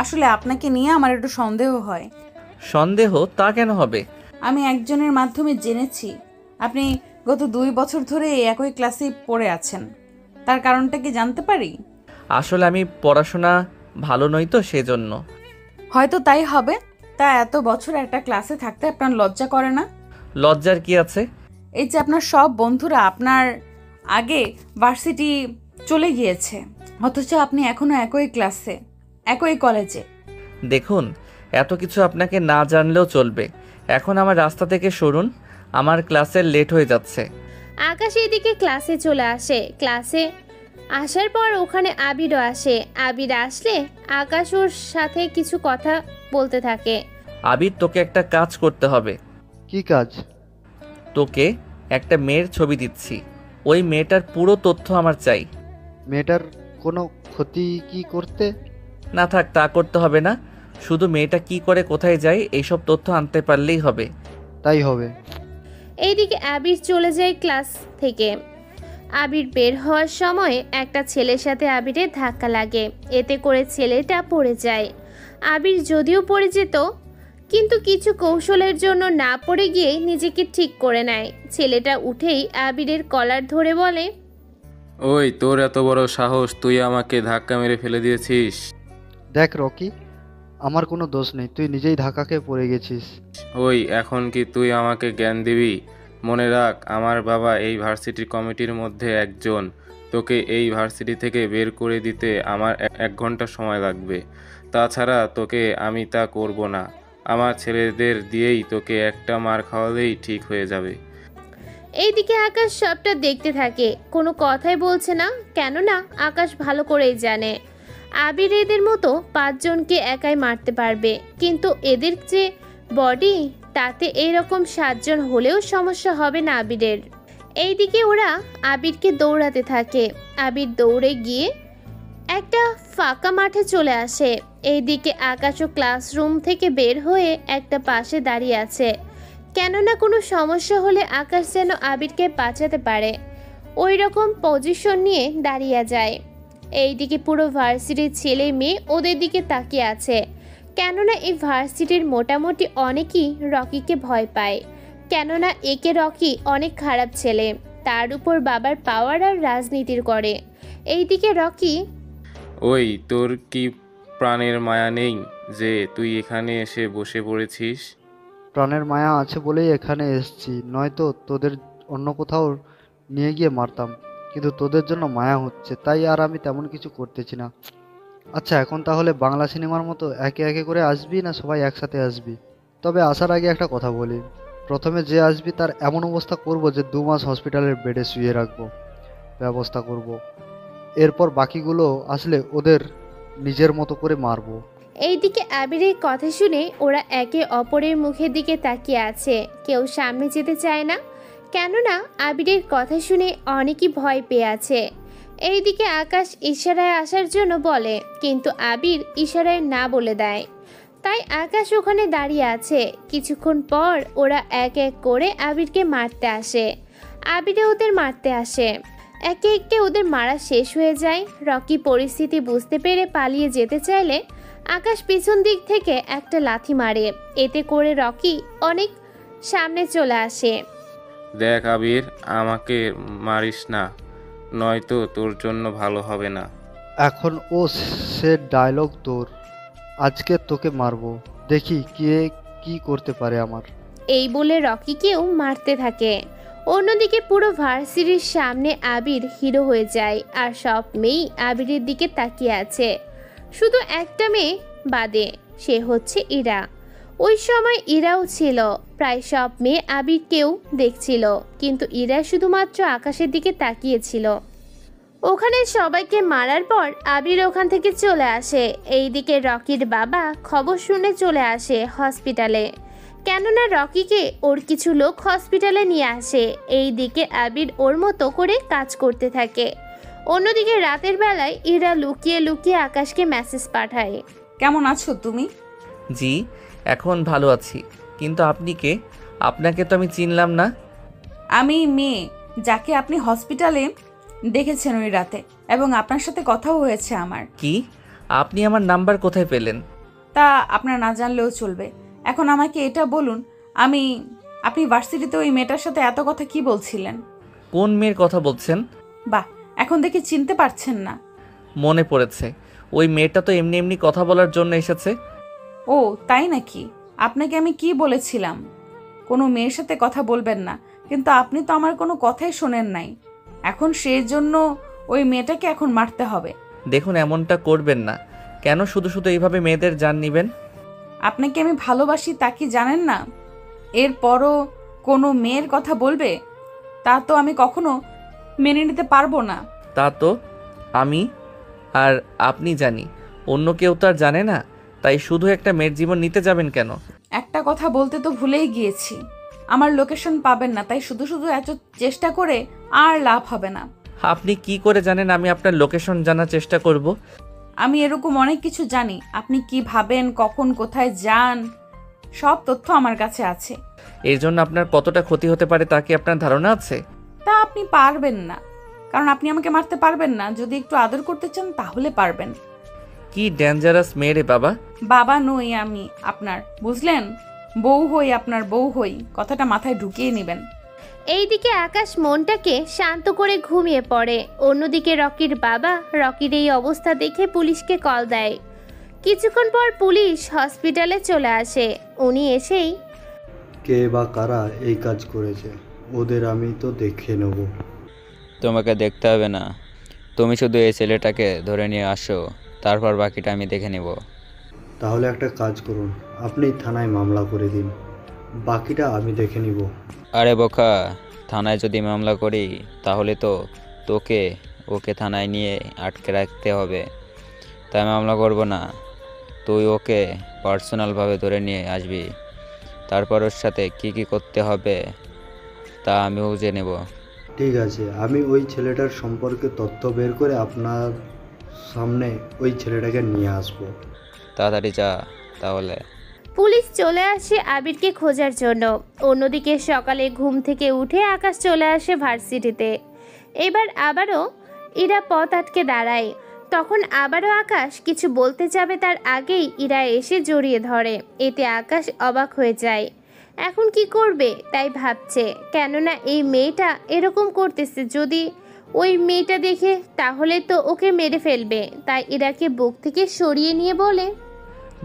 G: আসলে আপনাকে নিয়ে আমার একটু সন্দেহ হয়।
F: সন্দেহ? তা কেন হবে?
G: আমি একজনের মাধ্যমে জেনেছি আপনি গত 2 বছর ধরে একই ক্লাসে পড়ে আছেন। তার কারণটা কি জানতে পারি?
F: আসলে আমি পড়াশোনা ভালো নই তো, সেজন্য।
G: হয়তো তাই হবে। তা এত বছর একটা ক্লাসে থাকতে আপনার লজ্জা করে না?
F: লজ্জার কি আছে?
G: এই যে আপনার সব বন্ধুরা আপনার আগে ভার্সিটি চলে গিয়েছে, অথচ আপনি এখনো একই ক্লাসে, একই কলেজে।
F: দেখুন, এত কিছু আপনাকে না জানলেও চলবে। এখন আমার রাস্তা থেকে সরুন, আমার ক্লাসের লেট হয়ে যাচ্ছে।
C: আকাশ এদিকে ক্লাসে চলে আসে। ক্লাসে আসার পর ওখানে আবিরও আসে। আবির আসলে আকাশ ওর সাথে কিছু কথা বলতে থাকে।
F: আবির, তোকে একটা কাজ করতে হবে।
E: কি কাজ?
F: তোকে একটা মেয়ের ছবি দিচ্ছি, ওই মেয়েটার পুরো তথ্য আমার চাই।
E: মেয়েটার কোনো ক্ষতি কি করতে?
F: না থাক, তা করতে হবে না, শুধু মেয়েটা কি করে, কোথায় যায়, এইসব তথ্য আনতে পারলেই হবে।
E: তাই হবে।
C: এইদিকে আবির চলে যায় ক্লাস থেকে। আবির বের হওয়ার সময় একটা ছেলের সাথে আবিরের ধাক্কা লাগে, এতে করে ছেলেটা পড়ে যায়। আবির যদিও পড়ে যেত, কিন্তু কিছু কৌশলের জন্য না পড়ে গিয়ে নিজেকে ঠিক করে নেয়। ছেলেটা উঠেই আবিরের কলার ধরে বলে,
J: ওই তোর এত বড় সাহস, তুই আমাকে ধাক্কা মেরে ফেলে দিয়েছিস।
E: দেখ রকি, আমার কোনো দোষ নেই, তুই নিজেই ধাক্কাকে পড়ে গেছিস।
J: ওই এখন কি তুই আমাকে জ্ঞান দিবি? মনে রাখ, আমার বাবা এই ভার্সিটির কমিটির মধ্যে একজন। তোকে এই ভার্সিটি থেকে বের করে দিতে আমার 1 ঘন্টা সময় লাগবে। তাছাড়া তোকে আমি তা করব না। আমার ছেলেদের দিয়েই তোকে একটা মার খাওয়ালেই ঠিক হয়ে যাবে।
C: এইদিকে আকাশ সবটা দেখতে থাকে, কোনো কথাই বলছে না, কেননা আকাশ ভালো করেই জানে আবির এদের মতো 5 জনকে একাই মারতে পারবে। কিন্তু এদের যে বডি, তাতে এইরকম 7 জন হলেও সমস্যা হবে না আবিরের। এইদিকে ওরা আবিরকে দৌড়াতে থাকে। আবির দৌড়ে গিয়ে একটা ফাঁকা মাঠে চলে আসে। এইদিকে আকাশও ক্লাসরুম থেকে বের হয়ে একটা পাশে দাঁড়িয়ে আছে, কেননা কোনো সমস্যা হলে আকাশ যেন আবিরকে বাঁচাতে পারে ওই রকম পজিশন নিয়ে দাঁড়িয়ে যায়। এইদিকে পুরো ভার্সিটির ছেলে মেয়ে ওদের দিকে তাকিয়ে আছে, কেননা এই ভার্সিটির মোটামুটি অনেকেই রকিকে ভয় পায়, কেননা একে রকি অনেক খারাপ ছেলে, তার উপর বাবার পাওয়ার আর রাজনীতির করে। এইদিকে রকি,
J: ওই তোর কি প্রাণের মায়া নেই যে তুই এখানে এসে বসে পড়েছিস?
E: প্রাণের মায়া আছে বলেই এখানে এসেছি, নয়তো তোদের অন্য কোথাও নিয়ে গিয়ে মারতাম। কিন্তু তোদের জন্য মায়া হচ্ছে, তাই আর আমি তেমন কিছু করতেছি না। আচ্ছা, এখন তাহলে বাংলা সিনেমার মতো একে একে করে আসবি, না সবাই একসাথে আসবি? তবে আসার আগে একটা কথা বলি, প্রথমে যে আসবি তার এমন অবস্থা করব যে 2 মাস হসপিটালের বেডে শুয়ে রাখবো, ব্যবস্থা করব। এরপর বাকিগুলো আসলে ওদের নিজের মতো করে মারবো।
C: এইদিকে আবিরের কথা শুনে ওরা একে অপরের মুখের দিকে তাকিয়ে আছে, কেউ সামনে যেতে চায় না, কেননা আবিরের কথা শুনে অনেকেই ভয় পেয়ে আছে। এইদিকে আকাশ ইশারায় আসার জন্য বলে, কিন্তু আবির ইশারায় না বলে দেয়। তাই আকাশ ওখানে দাঁড়িয়ে আছে। কিছুক্ষণ পর ওরা এক এক করে আবিরকে মারতে আসে। আবিরে ওদের মারতে আসে, একে একে ওদের মারা শেষ হয়ে যায়। রকি পরিস্থিতি বুঝতে পেরে পালিয়ে যেতে চাইলে আকাশ পিছন দিক থেকে একটা লাথি মারে, এতে করে রকি অনেক সামনে চলে আসে।
J: দেখ আবির, আমাকে মারিস না, নয়তো তোর জন্য ভালো হবে না।
E: এখন ও সে ডায়লগ তোর, আজকে তোকে মারবো, দেখি কে কি করতে পারে আমার।
C: এই বলে রকিকেও মারতে থাকে। অন্যদিকে পুরো ভার্সিটির সামনে আবির হিরো হয়ে যায়, আর সব মেয়েই আবিরের দিকে তাকিয়ে আছে, শুধু একটা মেয়ে বাদে, সে হচ্ছে ইরা। ওই সময় ইরাও ছিল। প্রায় সব মেয়ে আবিরকেও দেখছিল, কিন্তু ইরা শুধুমাত্র আকাশের দিকে তাকিয়েছিল। ওখানে সবাইকে মারার পর আবির ওখান থেকে চলে আসে। এইদিকে রকির বাবা খবর শুনে চলে আসে হসপিটালে, কেননা রকিকে ওর কিছু লোক হসপিটালে নিয়ে আসে। এইদিকে আবির ওর মতো করে কাজ করতে থাকে। অন্যদিকে রাতের বেলায় ইরা লুকিয়ে লুকিয়ে আকাশকে মেসেজ পাঠায়,
G: কেমন আছো তুমি?
F: জি, এখন ভালো আছি। কিন্তু আপনি কে? আপনাকে তো আমি চিনলাম না।
G: আমি মেয়ে যাকে আপনি হসপিটালে দেখেছেন ওই রাতে, এবং আপনার সাথে কথাও হয়েছে আমার।
F: কি? আপনি আমার নাম্বার কোথায় পেলেন?
G: তা আপনার না জানলেও চলবে। এখন আমাকে এটা বলুন, আপনি ভার্সিটিতে ওই মেয়েটার সাথে এত কথা কি বলছিলেন?
F: কোন মেয়ের কথা বলছেন?
G: বাহ, এখন দেখি চিনতে পারছেন না।
F: মনে পড়েছে, ওই মেয়েটা তো এমনি এমনি কথা বলার জন্য এসেছে।
G: ও তাই নাকি? আপনাকে আমি কি বলেছিলাম কোনো মেয়ের সাথে কথা বলবেন না, কিন্তু আপনি তো আমার কোনো কথাই শোনেন নাই। এখন সেই জন্য ওই মেয়েটাকে এখন মারতে হবে।
F: দেখুন, এমনটা করবেন না। কেন শুধু শুধু এইভাবে মেয়েদের জান নিবেন?
G: আপনাকে আমি ভালোবাসি তা কি জানেন না? এরপরও কোনো মেয়ের কথা বলবে, তা তো আমি কখনো মেনে নিতে পারবো না।
F: তা তো আমি আর আপনি জানি, অন্য কেউ তো আর জানে না। তাই শুধু একটা মেয়ের জীবন নিতে যাবেন কেন?
G: একটা কথা বলতে তো ভুলেই গিয়েছি, আমার লোকেশন পাবেন না, তাই শুধু শুধু এত চেষ্টা করে আর লাভ হবে না।
F: আপনি কি করে জানেন আমি আপনার লোকেশন জানার চেষ্টা করব?
G: আমি এরকম অনেক কিছু জানি, আপনি কি ভাবেন, কখন কোথায় যান, সব তথ্য আমার কাছে আছে।
F: এর জন্য আপনার কতটা ক্ষতি হতে পারে তা কি আপনার ধারণা আছে?
G: তা আপনি পারবেন না, কারণ আপনি আমাকে মারতে পারবেন না। যদি একটু আদর করতে চান তাহলে পারবেন।
F: কি ডেঞ্জারাস মেয়ে রে বাবা।
G: বাবা নই আমি আপনার, বুঝলেন? বউ হই, আপনার বউ হই, কথাটা মাথায় ঢুকিয়ে নেবেন।
C: এইদিকে আকাশ মনটাকে শান্ত করে ঘুমিয়ে পড়ে। অন্যদিকে রকির বাবা রকির এই অবস্থা দেখে পুলিশকে কল দেয়। কিছুক্ষণ পর পুলিশ হসপিটালে চলে আসে। উনি এসেই,
K: কে বা কারা এই কাজ করেছে ওদের আমি তো দেখে নেব।
A: তোমাকে দেখতে হবে না, তুমি শুধু এই ছেলেটাকে ধরে নিয়ে আসো, তারপর বাকিটা আমি দেখে নেব।
K: তাহলে একটা কাজ করুন, আপনি থানায় মামলা করে দিন, বাকিটা আমি দেখে নিব।
A: আরে বোকা, থানায় যদি মামলা করি তাহলে তো ওকে থানায় নিয়ে আটকে রাখতে হবে, তাই মামলা করব না। তুই ওকে পার্সোনালভাবে ধরে নিয়ে আসবি, তারপর ওর সাথে কি করতে হবে তা আমিও জেনে নেব।
K: ঠিক আছে, আমি ওই ছেলেটার সম্পর্কে তথ্য বের করে আপনার সামনে ওই ছেলেটাকে নিয়ে আসবো।
A: তাড়াতাড়ি যা তাহলে।
C: পুলিশ চলে আসে আবিরকে খোঁজার জন্য। অন্যদিকে সকালে ঘুম থেকে উঠে আকাশ চলে আসে ভার্সিটিতে। এবার আবারও ইরা পথ আটকে দাঁড়ায়। তখন আবারও আকাশ কিছু বলতে যাবে তার আগেই ইরা এসে জড়িয়ে ধরে। এতে আকাশ অবাক হয়ে যায়। এখন কি করবে তাই ভাবছে, কেননা এই মেয়েটা এরকম করতেছে, যদি ওই মেয়েটা দেখে তাহলে তো ওকে মেরে ফেলবে। তাই ইরাকে বুক থেকে সরিয়ে নিয়ে বলে,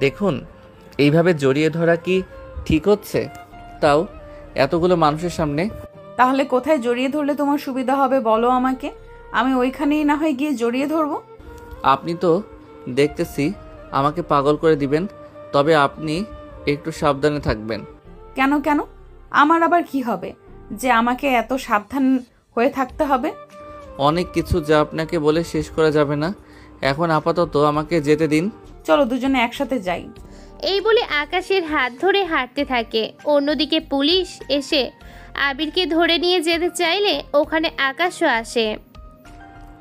F: দেখুন, এইভাবে জড়িয়ে ধরা কি ঠিক হচ্ছে? তাও এতগুলো মানুষের সামনে।
G: তাহলে কোথায় জড়িয়ে ধরলে তোমার সুবিধা হবে বলো আমাকে, আমি ওইখানেই না হয় গিয়ে জড়িয়ে ধরবো।
F: আপনি তো দেখতেছি আমাকে পাগল করে দিবেন, তবে আপনি একটু সাবধানে থাকবেন।
G: কেন কেন? আমার আবার কি হবে যে আমাকে এত সাবধান হয়ে থাকতে হবে?
F: অনেক কিছু যা আপনাকে বলে শেষ করা যাবে না। এখন আপাতত আমাকে যেতে দিন।
G: চলো দুজনে একসাথে যাই।
C: এই বলে আকাশের হাত ধরে হাঁটতে থাকে। অন্যদিকে পুলিশ এসে আবিরকে ধরে নিয়ে যেতে চাইলে ওখানে আকাশও আসে।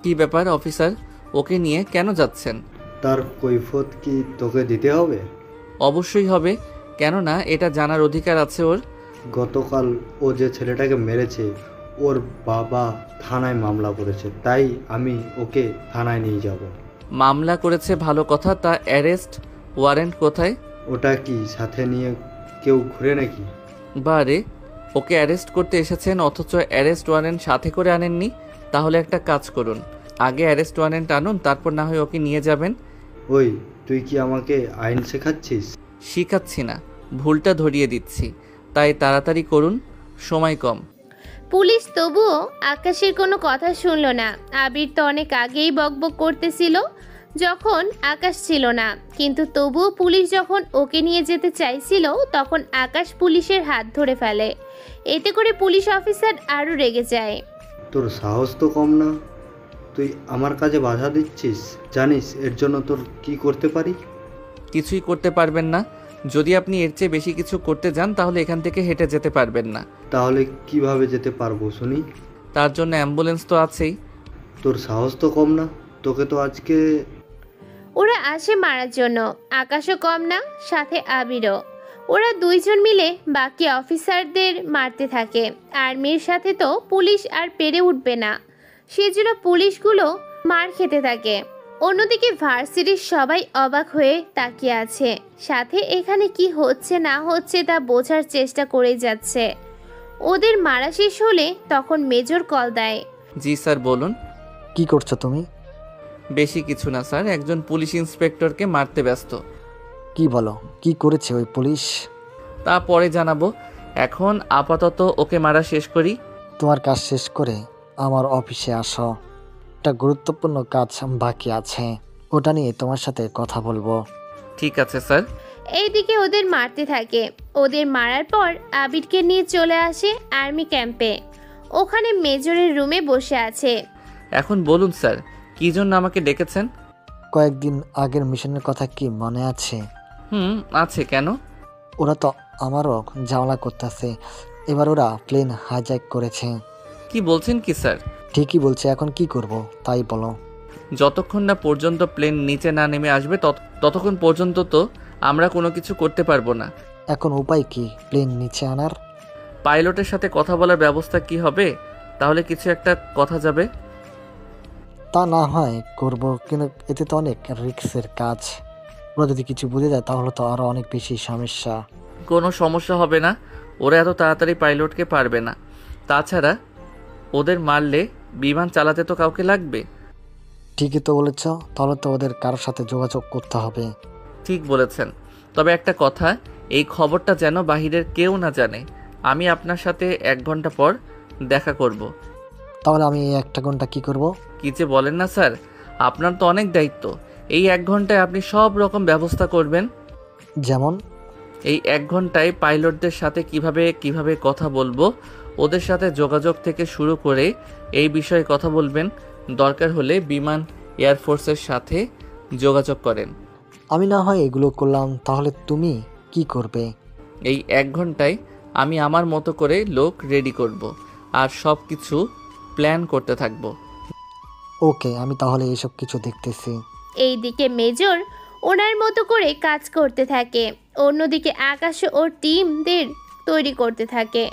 F: কি ব্যাপার অফিসার, ওকে নিয়ে কেন যাচ্ছেন?
K: তার কৈফত কি তোকে দিতে হবে?
F: অবশ্যই হবে, কেননা এটা জানার অধিকার আছে ওর।
K: গতকাল ও যে ছেলেটাকে মেরেছে ওর বাবা থানায় মামলা করেছে, তাই আমি ওকে থানায় নিয়ে যাব।
F: মামলা করেছে ভালো কথা, তা অ্যারেস্ট ওয়ারেন্ট কোথায়?
K: ওটা কি সাথে নিয়ে কেউ ঘুরে নাকি?
F: বারে, ওকে অ্যারেস্ট করতে এসেছেন অথচ অ্যারেস্ট ওয়ারেন্ট সাথে করে আনেননি। তাহলে একটা কাজ করুন, আগে অ্যারেস্ট ওয়ারেন্ট আনুন, তারপর না হয় ওকে নিয়ে যাবেন।
K: ওই তুই কি আমাকে আইন শেখাচ্ছিস?
F: শিখাচ্ছি না, ভুলটা ধরিয়ে দিচ্ছি, তাই তাড়াতাড়ি করুন, সময় কম।
C: পুলিশ তবুও আকাশের কোনো কথা শুনল না। আবির তো অনেক আগেই বকবক করতেছিল যখন আকাশ ছিল না, কিন্তু তবুও পুলিশ যখন ওকে নিয়ে যেতে চাইছিল তখন আকাশ পুলিশের হাত ধরে ফেলে। এতে করে পুলিশ অফিসার আরও রেগে যায়।
K: তোর সাহস তো কম না, তুই আমার কাজে বাধা দিচ্ছিস। জানিস এর জন্য তোর কি করতে পারি?
F: কিছুই করতে পারবেন না। যদি আপনি এর চেয়ে বেশি কিছু করতে যান তাহলে এখান থেকে হেঁটে যেতে পারবেন না।
K: তাহলে কিভাবে যেতে পারবো শুনি?
F: তার জন্য অ্যাম্বুলেন্স তো আছেই।
K: তোর সাহস তো কম না, তোকে তো আজকে।
C: ওরা আসে মারার জন্য, আকাশও কম না, সাথে আবিরও। ওরা দুইজন মিলে বাকি অফিসারদের মারতে থাকে। আর্মির সাথে তো পুলিশ আর পেরে উঠবে না, সেজন্য পুলিশগুলো মার খেতে থাকে। অন্যদিকে ভার্সিটির সবাই অবাক হয়ে তাকিয়ে আছে, সাথে এখানে কি হচ্ছে না হচ্ছে তা বোঝার চেষ্টা করে যাচ্ছে। ওদের মারা শেষ হলে তখন মেজর কল দেয়।
F: জি স্যার বলুন।
D: কি করছো তুমি?
F: বেশি কিছু না স্যার, একজন পুলিশ ইন্সপেক্টরকে মারতে ব্যস্ত।
D: কি বলো, কি করেছে ওই পুলিশ?
F: তা পরে জানাবো, এখন আপাতত ওকে মারা শেষ করি।
D: তোমার কাজ শেষ করে আমার অফিসে আসো, একটা গুরুত্বপূর্ণ কাজ বাকি আছে, ওটা নিয়ে তোমার সাথে কথা বলবো।
F: ঠিক আছে স্যার।
C: এইদিকে ওদের মারতে থাকে। ওদের মারার পর আবিরকে নিয়ে চলে আসে আর্মি ক্যাম্পে। ওখানে মেজরের রুমে বসে আছে।
F: এখন বলুন স্যার, কি জন্য আমাকে ডেকেছেন?
D: কয়েকদিন আগের মিশনের কথা কি মনে আছে?
F: আছে। কেন?
D: ওরা তো আমারও ঝামেলা করতেছে, এবার ওরা প্লেন হাইজ্যাক করেছে।
F: কি বলছেন কি স্যার?
D: ঠিকই বলছে, এখন কি করব তাই বলো।
F: যতক্ষণ না পর্যন্ত প্লেন নিচে না নেমে আসবে ততক্ষণ পর্যন্ত তো আমরা কোনো কিছু করতে পারবো না।
D: এখন উপায় কি প্লেন নিচে আনার?
F: পাইলটের সাথে কথা বলার ব্যবস্থা কি হবে? তাহলে কিছু একটা কথা যাবে।
D: তা না হয় করব, কিন্তু এতে তো অনেক রিস্কের কাজ। ওরা যদি কিছু বুঝে যায় তাহলে তো আরও অনেক বেশি সমস্যা।
F: কোনো সমস্যা হবে না, ওরা এত তাড়াতাড়ি পাইলটকে পারবে না। তাছাড়া ওদের মারলে বিমান চালাতে তো কাউকে লাগবে।
D: ঠিকই তো বলেছ, তাহলে তো ওদের কারোর সাথে যোগাযোগ করতে হবে।
F: ঠিক বলেছেন। তবে একটা কথা, এই খবরটা যেন বাহিরের কেউ না জানে। আমি আপনার সাথে 1 ঘন্টা পর দেখা করব।
D: তাহলে আমি এই 1 ঘন্টা কি করব?
F: কি যে বলেন না স্যার, আপনার তো অনেক দায়িত্ব। এই 1 ঘন্টায় আপনি সব রকম ব্যবস্থা করবেন।
D: যেমন?
F: এই 1 ঘন্টায় পাইলটদের সাথে কিভাবে কথা বলবো, ওদের সাথে যোগাযোগ থেকে শুরু করে এই বিষয়ে কথা বলবেন। দরকার হলে বিমান এয়ারফোর্সের সাথে যোগাযোগ করেন।
D: আমি না হয় এগুলো করলাম, তাহলে তুমি কি করবে?
F: এই 1 ঘন্টায় আমি আমার মতো করে লোক রেডি করব আর সব কিছু প্ল্যান করতে থাকব।
D: ওকে, আমি তাহলে এইসব কিছু দেখতেছি।
C: এইদিকে মেজর ওনার মতো করে কাজ করতে থাকে, অন্যদিকে আকাশ ওর টিমদের তৈরি করতে থাকে,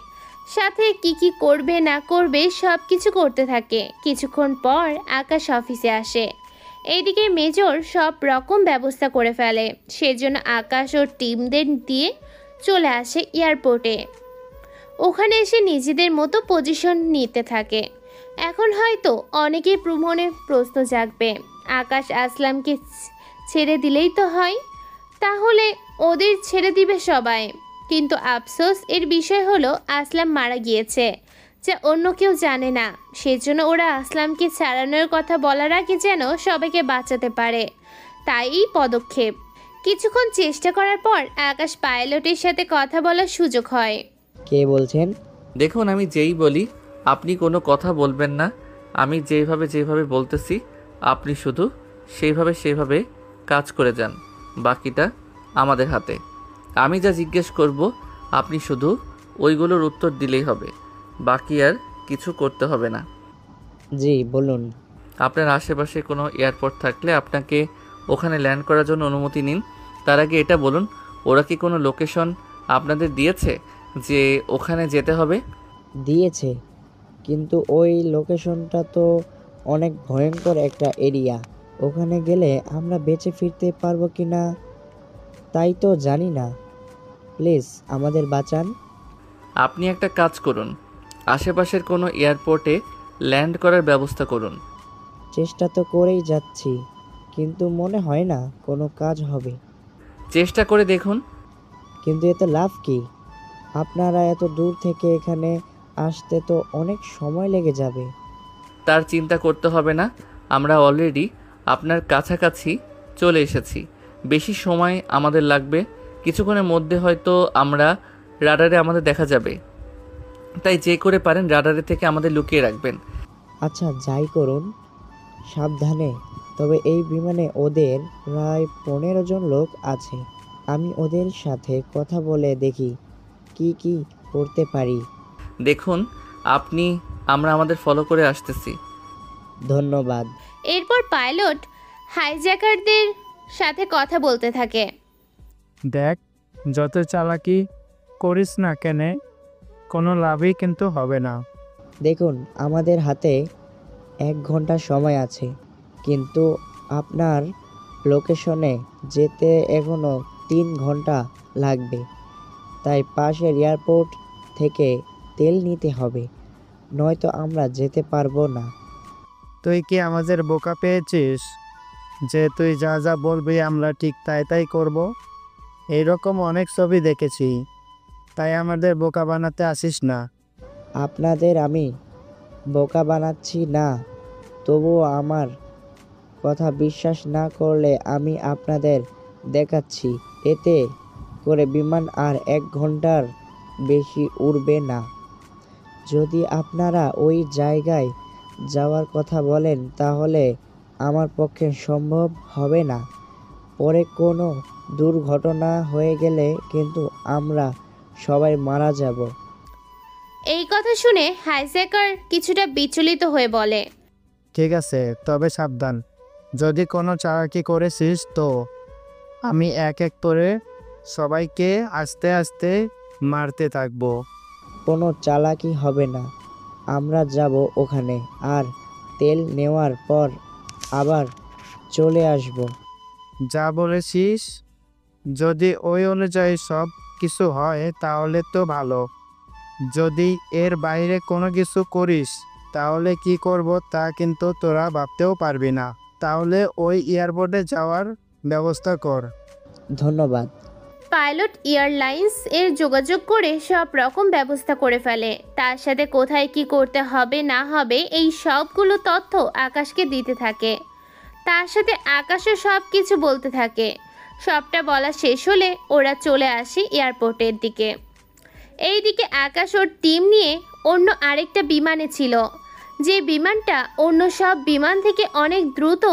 C: সাথে কি কি করবে না করবে সব কিছু করতে থাকে। কিছুক্ষণ পর আকাশ অফিসে আসে। এইদিকে মেজর সব রকম ব্যবস্থা করে ফেলে, সেজন্য আকাশ ওর টিমদের দিয়ে চলে আসে এয়ারপোর্টে। ওখানে এসে নিজেদের মতো পজিশন নিতে থাকে। এখন হয়তো অনেকেই মনে প্রশ্ন জাগবে, আকাশ আসলামকে ছেড়ে দিলেই তো হয়, তাহলে ওদের ছেড়ে দিবে সবাই। কিন্তু আফসোস এর বিষয় হলো আসলাম মারা গিয়েছে, যা অন্য কেউ জানে না। সেজন্য ওরা আসলামকে ছাড়ানোর কথা বলার আগে যেন সবাইকে বাঁচাতে পারে, তাই এই পদক্ষেপ। কিছুক্ষণ চেষ্টা করার পর আকাশ পাইলটের সাথে কথা বলার সুযোগ হয়।
L: কে বলছেন?
F: দেখুন, আমি যেই বলি আপনি কোনো কথা বলবেন না। আমি যেভাবে বলতেছি আপনি শুধু সেইভাবে কাজ করে যান। বাকিটা আমাদের হাতে। আমি যা জিজ্ঞেস করব আপনি শুধু ওইগুলোর উত্তর দিলেই হবে, বাকি আর কিছু করতে হবে না।
L: জি বলুন।
F: আপনার আশেপাশে কোনো এয়ারপোর্ট থাকলে আপনাকে ওখানে ল্যান্ড করার জন্য অনুমতি নিন। তার আগে এটা বলুন, ওরা কি কোনো লোকেশন আপনাদের দিয়েছে যে ওখানে যেতে হবে?
L: দিয়েছে, কিন্তু ওই লোকেশনটা তো অনেক ভয়ঙ্কর একটা এরিয়া। ওখানে গেলে আমরা বেঁচে ফিরতে পারবো কি না তাই তো জানি না। প্লিজ আমাদের বাঁচান।
F: আপনি একটা কাজ করুন, আশেপাশের কোনো এয়ারপোর্টে ল্যান্ড করার ব্যবস্থা করুন।
L: চেষ্টা তো করেই যাচ্ছি, কিন্তু মনে হয় না কোনো কাজ হবে।
F: চেষ্টা করে দেখুন।
L: কিন্তু এতে লাভ কি? আপনারা এত দূর থেকে এখানে আসতে তো অনেক সময় লেগে যাবে।
F: তার চিন্তা করতে হবে না, আমরা অলরেডি আপনার কাছাকাছি চলে এসেছি। বেশি সময় আমাদের লাগবে, কিছুক্ষণের মধ্যে হয়তো আমরা রাডারে আমাদের দেখা যাবে। তাই যে করে পারেন রাডারে থেকে আমাদের লুকিয়ে রাখবেন।
L: আচ্ছা যাই করুন, সাবধানে। তবে এই বিমানে ওদের প্রায় 15 জন লোক আছে। আমি ওদের সাথে কথা বলে দেখি কি কি করতে পারি।
F: দেখুন আমরা আমাদের ফলো করে আসতেছি।
L: ধন্যবাদ।
C: এরপর পাইলট হাইজ্যাকারদের সাথে কথা বলতে থাকে।
M: দেখ, যত চালাকি করিস না কেন, কোনো লাভই কিন্তু হবে না।
L: দেখুন, আমাদের হাতে 1 ঘন্টা সময় আছে, কিন্তু আপনার লোকেশনে যেতে এখনো 3 ঘন্টা লাগবে। তাই পাশের এয়ারপোর্ট থেকে তেল নিতে হবে, নয়তো আমরা যেতে পারবো না।
M: তুই কি আমাদের বোকা পেয়েছিস যে তুই যা যা বলবি আমরা ঠিক তাই করব? এইরকম অনেক ছবি দেখেছি, তাই আমাদের বোকা বানাতে আসিস না।
L: আপনাদের আমি বোকা বানাচ্ছি না, তবুও আমার কথা বিশ্বাস না করলে আমি আপনাদের দেখাচ্ছি। এতে করে বিমান আর 1 ঘন্টার বেশি উড়বে না। যদি আপনারা ওই জায়গায় যাওয়ার কথা বলেন তাহলে আমার পক্ষে সম্ভব হবে না। পরে কোনো দুর্ঘটনা হয়ে গেলে কিন্তু আমরা সবাই মারা যাব।
C: এই কথা শুনে হাইজ্যাকার কিছুটা বিচলিত হয়ে বলে,
M: ঠিক আছে, তবে সাবধান। যদি কোনো চালাকি করেছিস তো আমি এক এক করে সবাইকে আস্তে আস্তে মারতে থাকবো।
L: কোনো চালাকি হবে না। আমরা যাব ওখানে, আর তেল নেওয়ার পর আবার চলে আসব।
M: যা বলেছিস, যদি ওই অনুযায়ী সব কিছু হয় তাহলে তো ভালো। যদি এর বাইরে কোনো কিছু করিস তাহলে কি করব তা কিন্তু তোরা ভাবতেও পারবি না। তাহলে ওই এয়ারপোর্টে যাওয়ার ব্যবস্থা কর।
L: ধন্যবাদ।
C: পাইলট এয়ারলাইন্স এর যোগাযোগ করে সব রকম ব্যবস্থা করে ফেলে। তার সাথে কোথায় কি করতে হবে না হবে এই সবগুলো তথ্য আকাশকে দিতে থাকে। তার সাথে আকাশও সব কিছু বলতে থাকে। সবটা বলা শেষ হলে ওরা চলে আসে এয়ারপোর্টের দিকে। এইদিকে আকাশ ওর টিম নিয়ে অন্য আরেকটা বিমানে ছিল, যে বিমানটা অন্য সব বিমান থেকে অনেক দ্রুত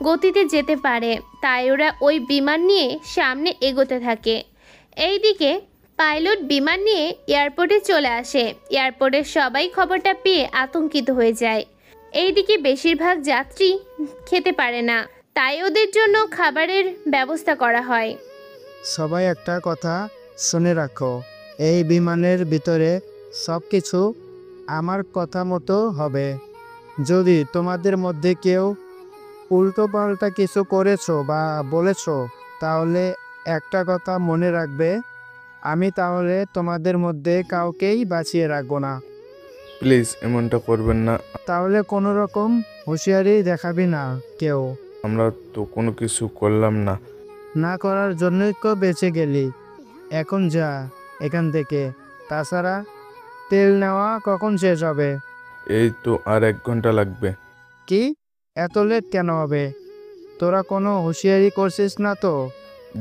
C: গতিতে যেতে পারে। তাই ওরা ওই বিমান নিয়ে সামনে এগোতে থাকে। এইদিকে পাইলট বিমান নিয়ে এয়ারপোর্টে চলে আসে। এয়ারপোর্টের সবাই খবরটা পেয়ে আতঙ্কিত হয়ে যায়। এইদিকে বেশিরভাগ যাত্রী খেতে পারে না, তাই ওদের জন্য খাবারের ব্যবস্থা করা হয়।
M: সবাই একটা কথা শুনে রাখো, এই বিমানের ভিতরে সব কিছু আমার কথা মতো হবে। যদি তোমাদের মধ্যে কেউ উল্টোপাল্টা কিছু করেছো বা বলেছো তাহলে একটা কথা মনে রাখবে, আমি তাহলে তোমাদের মধ্যে কাউকেই বাঁচিয়ে রাখবো না।
J: প্লিজ এমনটা করবেন না।
M: তাহলে কোনো রকম হুঁশিয়ারি দেখাবি না কেউ।
J: আমরা তো কোনো কিছু করলাম না।
M: না করার জন্যই তো বেঁচে গেলি। এখন যা এখান থেকে। তাছাড়া তেল নেওয়া কখন শেষ হবে?
J: এই তো আর 1 ঘন্টা লাগবে।
M: কি, এত লেট কেন হবে? তোরা কোনো হুঁশিয়ারি করছিস না তো?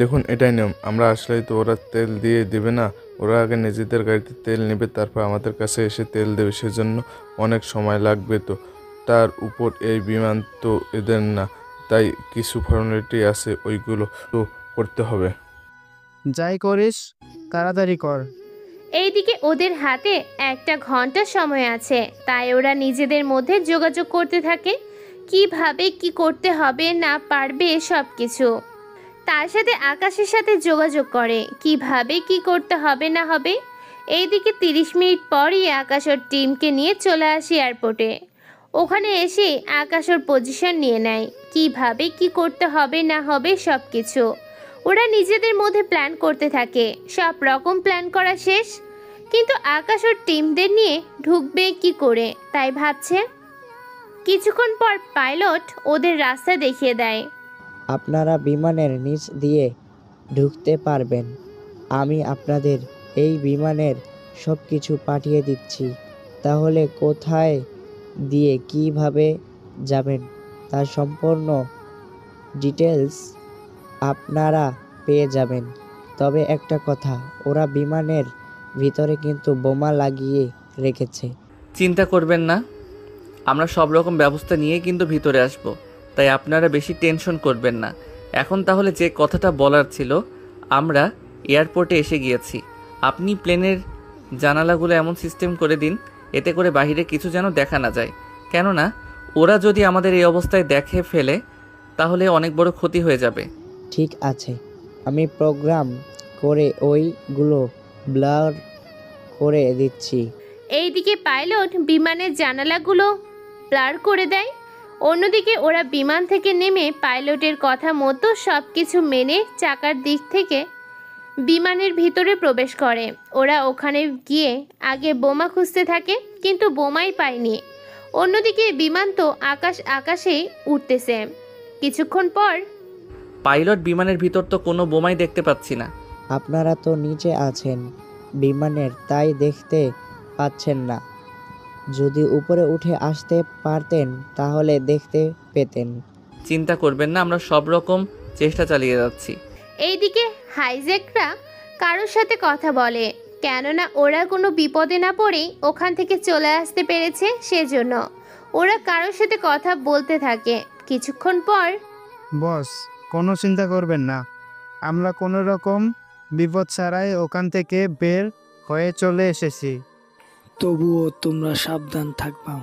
J: দেখুন, এটাই নিয়ম। আমরা আসলেই তো ওরা তেল দিয়ে দেবে না। ওরা আগে নিজেদের গাড়িতে তেল নেবে, তারপর আমাদের কাছে এসে তেল দেবে। সেজন্য অনেক সময় লাগবে। তো তার উপর এই বিমান তো এদের না, তাই কিছু ফর্মালিটি আছে, ওইগুলো তো করতে হবে।
M: যাই করিস তাড়াতাড়ি কর।
C: এইদিকে ওদের হাতে 1 ঘন্টা সময় আছে, তাই ওরা নিজেদের মধ্যে যোগাযোগ করতে থাকে কিভাবে কি করতে হবে না পারবে সব কিছু। তার সাথে আকাশের সাথে যোগাযোগ করে কিভাবে কি করতে হবে না হবে। এইদিকে 30 মিনিট পরই আকাশ ওর টিমকে নিয়ে চলে আসে এয়ারপোর্টে। ওখানে এসে আকাশ ওর পজিশন নিয়ে নেয় কিভাবে কি করতে হবে না হবে সব কিছু। ওরা নিজেদের মধ্যে প্ল্যান করতে থাকে। সব রকম প্ল্যান করা শেষ, কিন্তু আকাশ ওর টিমদের নিয়ে ঢুকবে কি করে তাই ভাবছে। কিছুক্ষণ পর পাইলট ওদের রাস্তা দেখিয়ে দেয়।
L: আপনারা বিমানের নিচ দিয়ে ঢুকতে পারবেন। আমি আপনাদের এই বিমানের সব কিছু পাঠিয়ে দিচ্ছি। তাহলে কোথায় দিয়ে কিভাবে যাবেন তার সম্পূর্ণ ডিটেলস আপনারা পেয়ে যাবেন। তবে একটা কথা, ওরা বিমানের ভিতরে কিন্তু বোমা লাগিয়ে রেখেছে।
F: চিন্তা করবেন না, আমরা সব রকম ব্যবস্থা নিয়ে কিন্তু ভিতরে আসব, তাই আপনারা বেশি টেনশন করবেন না। এখন তাহলে যে কথাটা বলার ছিল, আমরা এয়ারপোর্টে এসে গিয়েছি। আপনি প্লেনের জানালাগুলো এমন সিস্টেম করে দিন এতে করে বাইরে কিছু যেন দেখা না যায়। কেননা ওরা যদি আমাদের এই অবস্থায় দেখে ফেলে তাহলে অনেক বড় ক্ষতি হয়ে যাবে।
L: ঠিক আছে, আমি প্রোগ্রাম করে ওইগুলো ব্লার করে দিচ্ছি।
C: এইদিকে পাইলট বিমানের জানালাগুলো ব্লার করে দেয়। অন্যদিকে ওরা বিমান থেকে নেমে পাইলটের কথা মতো সব কিছু মেনে চাকার দিক থেকে বিমানের ভিতরে প্রবেশ করে। ওরা ওখানে গিয়ে আগে বোমা খুঁজতে থাকে, কিন্তু বোমাই পায়নি। অন্যদিকে বিমান তো আকাশেই উঠতেছে। কিছুক্ষণ পর
F: পাইলট, বিমানের ভিতর তো কোনো বোমাই দেখতে পাচ্ছি না।
L: আপনারা তো নিচে আছেন বিমানের, তাই দেখতে পাচ্ছেন না। যদি উপরে উঠে আসতে পারতেন তাহলে দেখতে পেতেন।
F: চিন্তা করবেন না, আমরা সব রকম চেষ্টা চালিয়ে যাচ্ছি।
C: এইদিকে হাইজ্যাকরা কারোর সাথে কথা বলে, কেননা ওরা কোনো বিপদে না পড়েই ওখান থেকে চলে আসতে পেরেছে, সেজন্য ওরা কারোর সাথে কথা বলতে থাকে। কিছুক্ষণ পর
M: বস, কোনো চিন্তা করবেন না, আমরা কোনো রকম বিপদ ছাড়াই ওখান থেকে বের হয়ে চলে এসেছি।
I: তবুও তোমরা সাবধান থাকবা,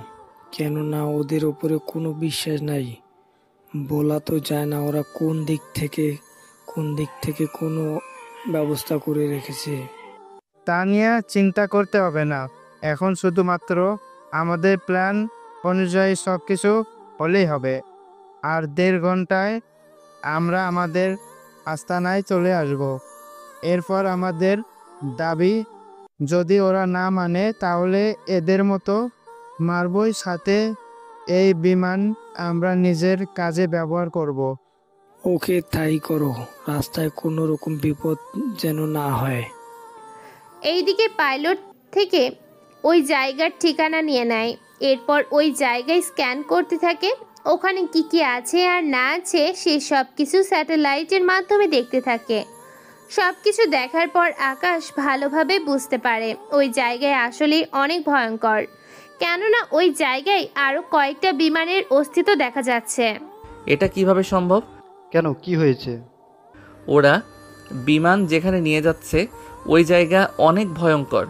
I: কেননা ওদের উপরে কোনো বিশ্বাস নাই। বলা তো যায় না ওরা কোন দিক থেকে কোনো ব্যবস্থা করে রেখেছে।
M: তা নিয়ে চিন্তা করতে হবে না। এখন শুধুমাত্র আমাদের প্ল্যান অনুযায়ী সব কিছু হলেই হবে। আর 1.5 ঘন্টায় আমরা আমাদের আস্তানায় চলে আসব। এরপর আমাদের দাবি যদি ওরা না মানে তাহলে এদের মতো মারবই, সাথে এই বিমান আমরা নিজের কাজে ব্যবহার করব।
I: ওকে, তাই করো। রাস্তায় কোনো রকম বিপদ যেন না হয়।
C: এইদিকে পাইলট থেকে ওই জায়গার ঠিকানা নিয়ে নেয়। এরপর ওই জায়গায় স্ক্যান করতে থাকে। ওখানে কি কি আছে আর না আছে সে সব কিছু স্যাটেলাইটের মাধ্যমে দেখতে থাকে। সব কিছু দেখার পর আকাশ ভালোভাবে বুঝতে পারে ওই জায়গায় আসলে অনেক ভয়ঙ্কর, কেননা ওই জায়গায় আরও কয়েকটা বিমানের অস্তিত্ব দেখা যাচ্ছে।
F: এটা কিভাবে সম্ভব?
E: কেন, কি হয়েছে?
F: ওরা বিমান যেখানে নিয়ে যাচ্ছে ওই জায়গা অনেক ভয়ঙ্কর,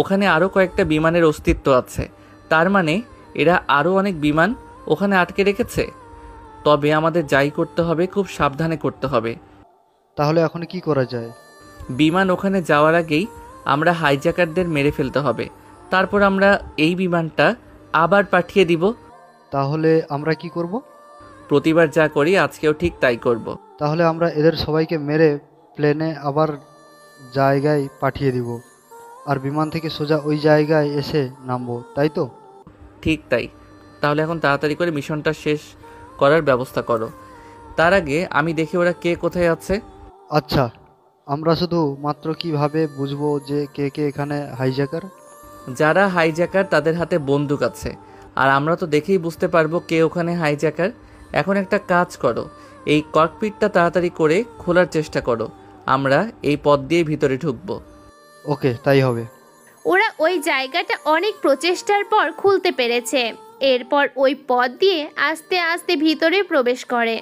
F: ওখানে আরও কয়েকটা বিমানের অস্তিত্ব আছে। তার মানে এরা আরও অনেক বিমান ওখানে আটকে রেখেছে। তবে আমাদের যাই করতে হবে খুব সাবধানে করতে হবে।
E: তাহলে এখন কি করা যায়?
F: বিমান ওখানে যাওয়ার আগেই আমরা হাইজ্যাকারদের মেরে ফেলতে হবে। তারপর আমরা এই বিমানটা আবার পাঠিয়ে দিব।
E: তাহলে আমরা কি করব?
F: প্রতিবার যা করি আজকেও ঠিক তাই করব।
E: তাহলে আমরা এদের সবাইকে মেরে প্লেনে আবার জায়গায় পাঠিয়ে দিব, আর বিমান থেকে সোজা ওই জায়গায় এসে নামবো, তাই তো?
F: ঠিক তাই। তাহলে এখন তাড়াতাড়ি করে মিশনটা শেষ করার ব্যবস্থা করো। তার আগে আমি দেখি ওরা কে কোথায় আছে।
E: আচ্ছা, আমরা শুধু মাত্র কিভাবে বুঝবো যে কে কে এখানে হাইজ্যাকার?
F: যারা হাইজ্যাকার তাদের হাতে বন্দুক আছে, আর আমরা তো দেখেই বুঝতে পারবো কে ওখানে হাইজ্যাকার। এখন একটা কাজ করো, এই ককপিটটা তাড়াতাড়ি করে খোলার চেষ্টা করো। আমরা এই পথ দিয়ে ভিতরে ঢুকবো।
E: ওকে, তাই হবে।
C: ওরা ওই জায়গাটা অনেক প্রচেষ্টার পর খুলতে পেরেছে। এরপর ওই পথ দিয়ে আস্তে আস্তে ভিতরে প্রবেশ করে।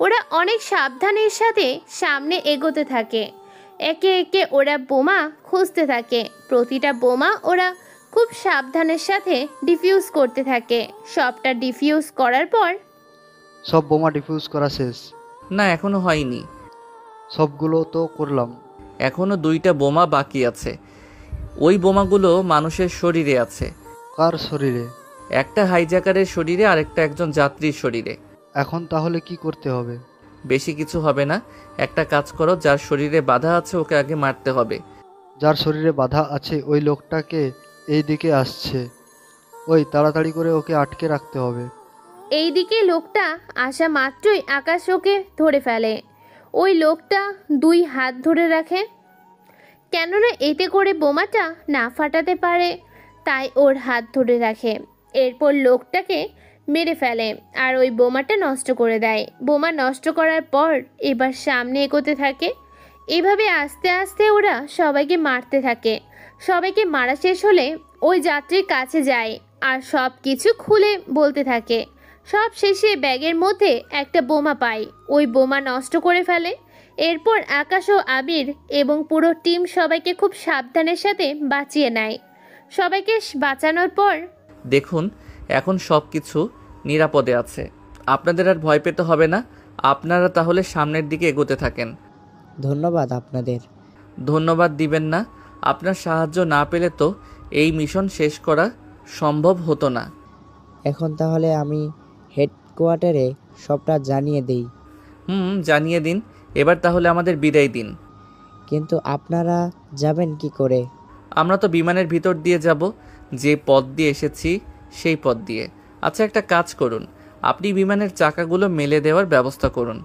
C: ওরা অনেক সাবধানের সাথে সামনে এগোতে থাকে। একে একে ওরা বোমা খুঁজতে থাকে। প্রতিটা বোমা ওরা খুব সাবধানের সাথে ডিফিউজ করতে থাকে। সবটা ডিফিউজ করার পর
E: সব বোমা ডিফিউজ করা শেষ?
F: না, এখনো হয়নি।
E: সবগুলো তো করলাম।
F: এখনো 2টা বোমা বাকি আছে। ওই বোমাগুলো মানুষের শরীরে আছে।
E: কার শরীরে?
F: একটা হাইজ্যাকারের শরীরে, আর একটা একজন যাত্রীর শরীরে।
E: এখন তাহলে কি করতে হবে?
F: বেশি কিছু হবে না। একটা কাজ করো, যার শরীরে বাধা আছে ওকে আগে মারতে হবে।
E: যার শরীরে বাধা আছে ওই লোকটাকে এই দিকে আসছে, ওই তাড়াতাড়ি করে ওকে আটকে রাখতে হবে।
C: এইদিকে লোকটা আসা মাত্রই আকাশ ওকে ধরে ফেলে। ওই লোকটা 2 হাত ধরে রাখে, কেননা এতে করে বোমাটা না ফাটাতে পারে, তাই ওর হাত ধরে রাখে। এরপর লোকটাকে মেরে ফেলে আর ওই বোমাটা নষ্ট করে দেয়। বোমা নষ্ট করার পর এবার সামনে এগোতে থাকে। এভাবে আস্তে আস্তে ওরা সবাইকে মারতে থাকে। সবাইকে মারা শেষ হলে ওই যাত্রীর কাছে যায় আর সব কিছু খুলে বলতে থাকে। সব শেষে ব্যাগের মধ্যে একটা বোমা পায়, ওই বোমা নষ্ট করে ফেলে। এরপর আকাশ ও আবির এবং পুরো টিম সবাইকে খুব সাবধানের সাথে বাঁচিয়ে নেয়। সবাইকে বাঁচানোর পর
F: দেখুন, এখন সব কিছু নিরাপদে আছে। আপনাদের আর ভয় পেতে হবে না। আপনারা তাহলে সামনের দিকে এগোতে থাকেন।
L: ধন্যবাদ আপনাদের।
F: ধন্যবাদ দিবেন না। আপনার সাহায্য না পেলে তো এই মিশন শেষ করা সম্ভব হতো না।
L: এখন তাহলে আমি হেডকোয়ার্টারে সবটা জানিয়ে দেই।
F: জানিয়ে দিন। এবার তাহলে আমাদের বিদায় দিন।
L: কিন্তু আপনারা যাবেন কি করে?
F: আমরা তো বিমানের ভিতর দিয়ে যাব, যে পথ দিয়ে এসেছি সেই পথ দিয়ে। আচ্ছা, একটা কাজ করুন, আপনি বিমানের চাকাগুলো মেলে দেওয়ার ব্যবস্থা করুন,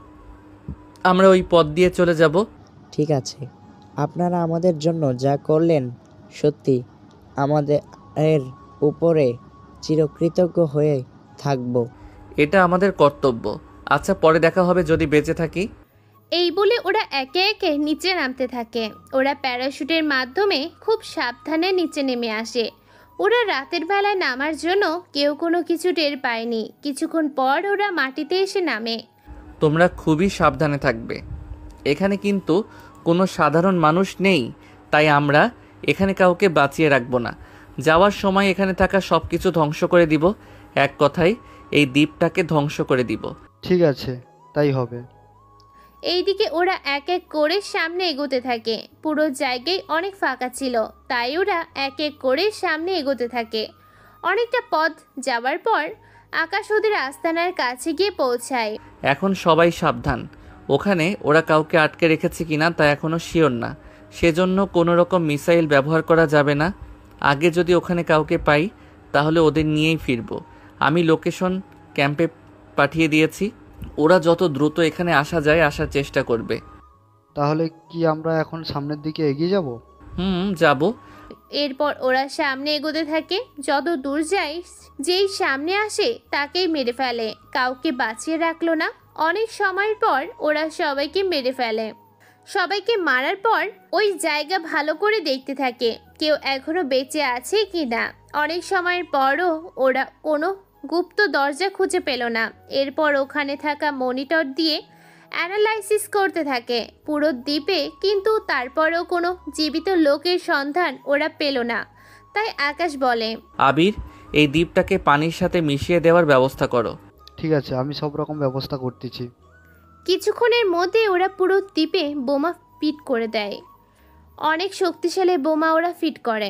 F: আমরা ওই পথ দিয়ে চলে যাব।
L: ঠিক আছে। আপনারা আমাদের জন্য যা করলেন সত্যি আমাদের উপরে চিরকৃতজ্ঞ হয়ে থাকব।
F: এটা আমাদের কর্তব্য। আচ্ছা, পরে দেখা হবে যদি বেঁচে থাকি।
C: এই বলে ওরা একে একে নিচে নামতে থাকে। ওরা প্যারাশুটের মাধ্যমে খুব সাবধানে নিচে নেমে আসে। ওরা রাতের বেলায় নামার জন্য কেউ কোনো কিছু টের পায়নি। কিছুক্ষণ পর ওরা মাটিতে এসে নামে।
F: তোমরা খুবই সাবধানে থাকবে। এখানে কিন্তু কোনো সাধারণ মানুষ নেই, তাই আমরা এখানে কাউকে বাঁচিয়ে রাখবো না। যাওয়ার সময় এখানে থাকা সব কিছু ধ্বংস করে দিব। এক কথায় এই দ্বীপটাকে ধ্বংস করে দিব।
E: ঠিক আছে, তাই হবে।
C: এইদিকে ওরা এক এক করে সামনে এগোতে থাকে। পুরো জায়গায় অনেক ফাঁকা ছিল, তাই ওরা এক এক করে সামনে এগোতে থাকে। অনেকটা পথ যাওয়ার পর আকাশ ওদের আস্তানার কাছে গিয়ে পৌঁছায়।
F: এখন সবাই সাবধান, ওখানে ওরা কাউকে আটকে রেখেছে কিনা তা এখনও শিওর না, সেজন্য কোনো রকম মিসাইল ব্যবহার করা যাবে না। আগে যদি ওখানে কাউকে পাই তাহলে ওদের নিয়েই ফিরবো। আমি লোকেশন ক্যাম্পে পাঠিয়ে দিয়েছি, ওরা যত দ্রুত এখানে আসা যায় আসার চেষ্টা করবে।
E: তাহলে কি আমরা এখন সামনের দিকে এগিয়ে যাব?
F: যাব।
C: এরপর ওরা সামনে এগোতে থাকে। যত দূর যায়, যেই সামনে আসে তাকেই মেরে ফেলে, কাউকে বাঁচিয়ে রাখলো না। অনেক সময়ের পর ওরা সবাইকে মেরে ফেলে। সবাইকে মারার পর ওই জায়গা ভালো করে দেখতে থাকে কেউ এখনো বেঁচে আছে কি না। অনেক সময়ের পরও ওরা কোনো গুপ্ত দরজা খুঁজে পেল না। এরপর ওখানে থাকা মনিটর দিয়ে অ্যানালাইসিস করতে থাকে পুরো দ্বীপে, কিন্তু তারপরেও কোনো জীবিত লোকের সন্ধান ওরা পেল না। তাই আকাশ বলে,
F: আবির, এই দ্বীপটাকে পানির সাথে মিশিয়ে দেওয়ার ব্যবস্থা করো।
E: ঠিক আছে, আমি সব রকম ব্যবস্থা করতেছি।
C: কিছুক্ষণের মধ্যে ওরা পুরো দ্বীপে বোমা ফিট করে দেয়। অনেক শক্তিশালী বোমা ওরা ফিট করে।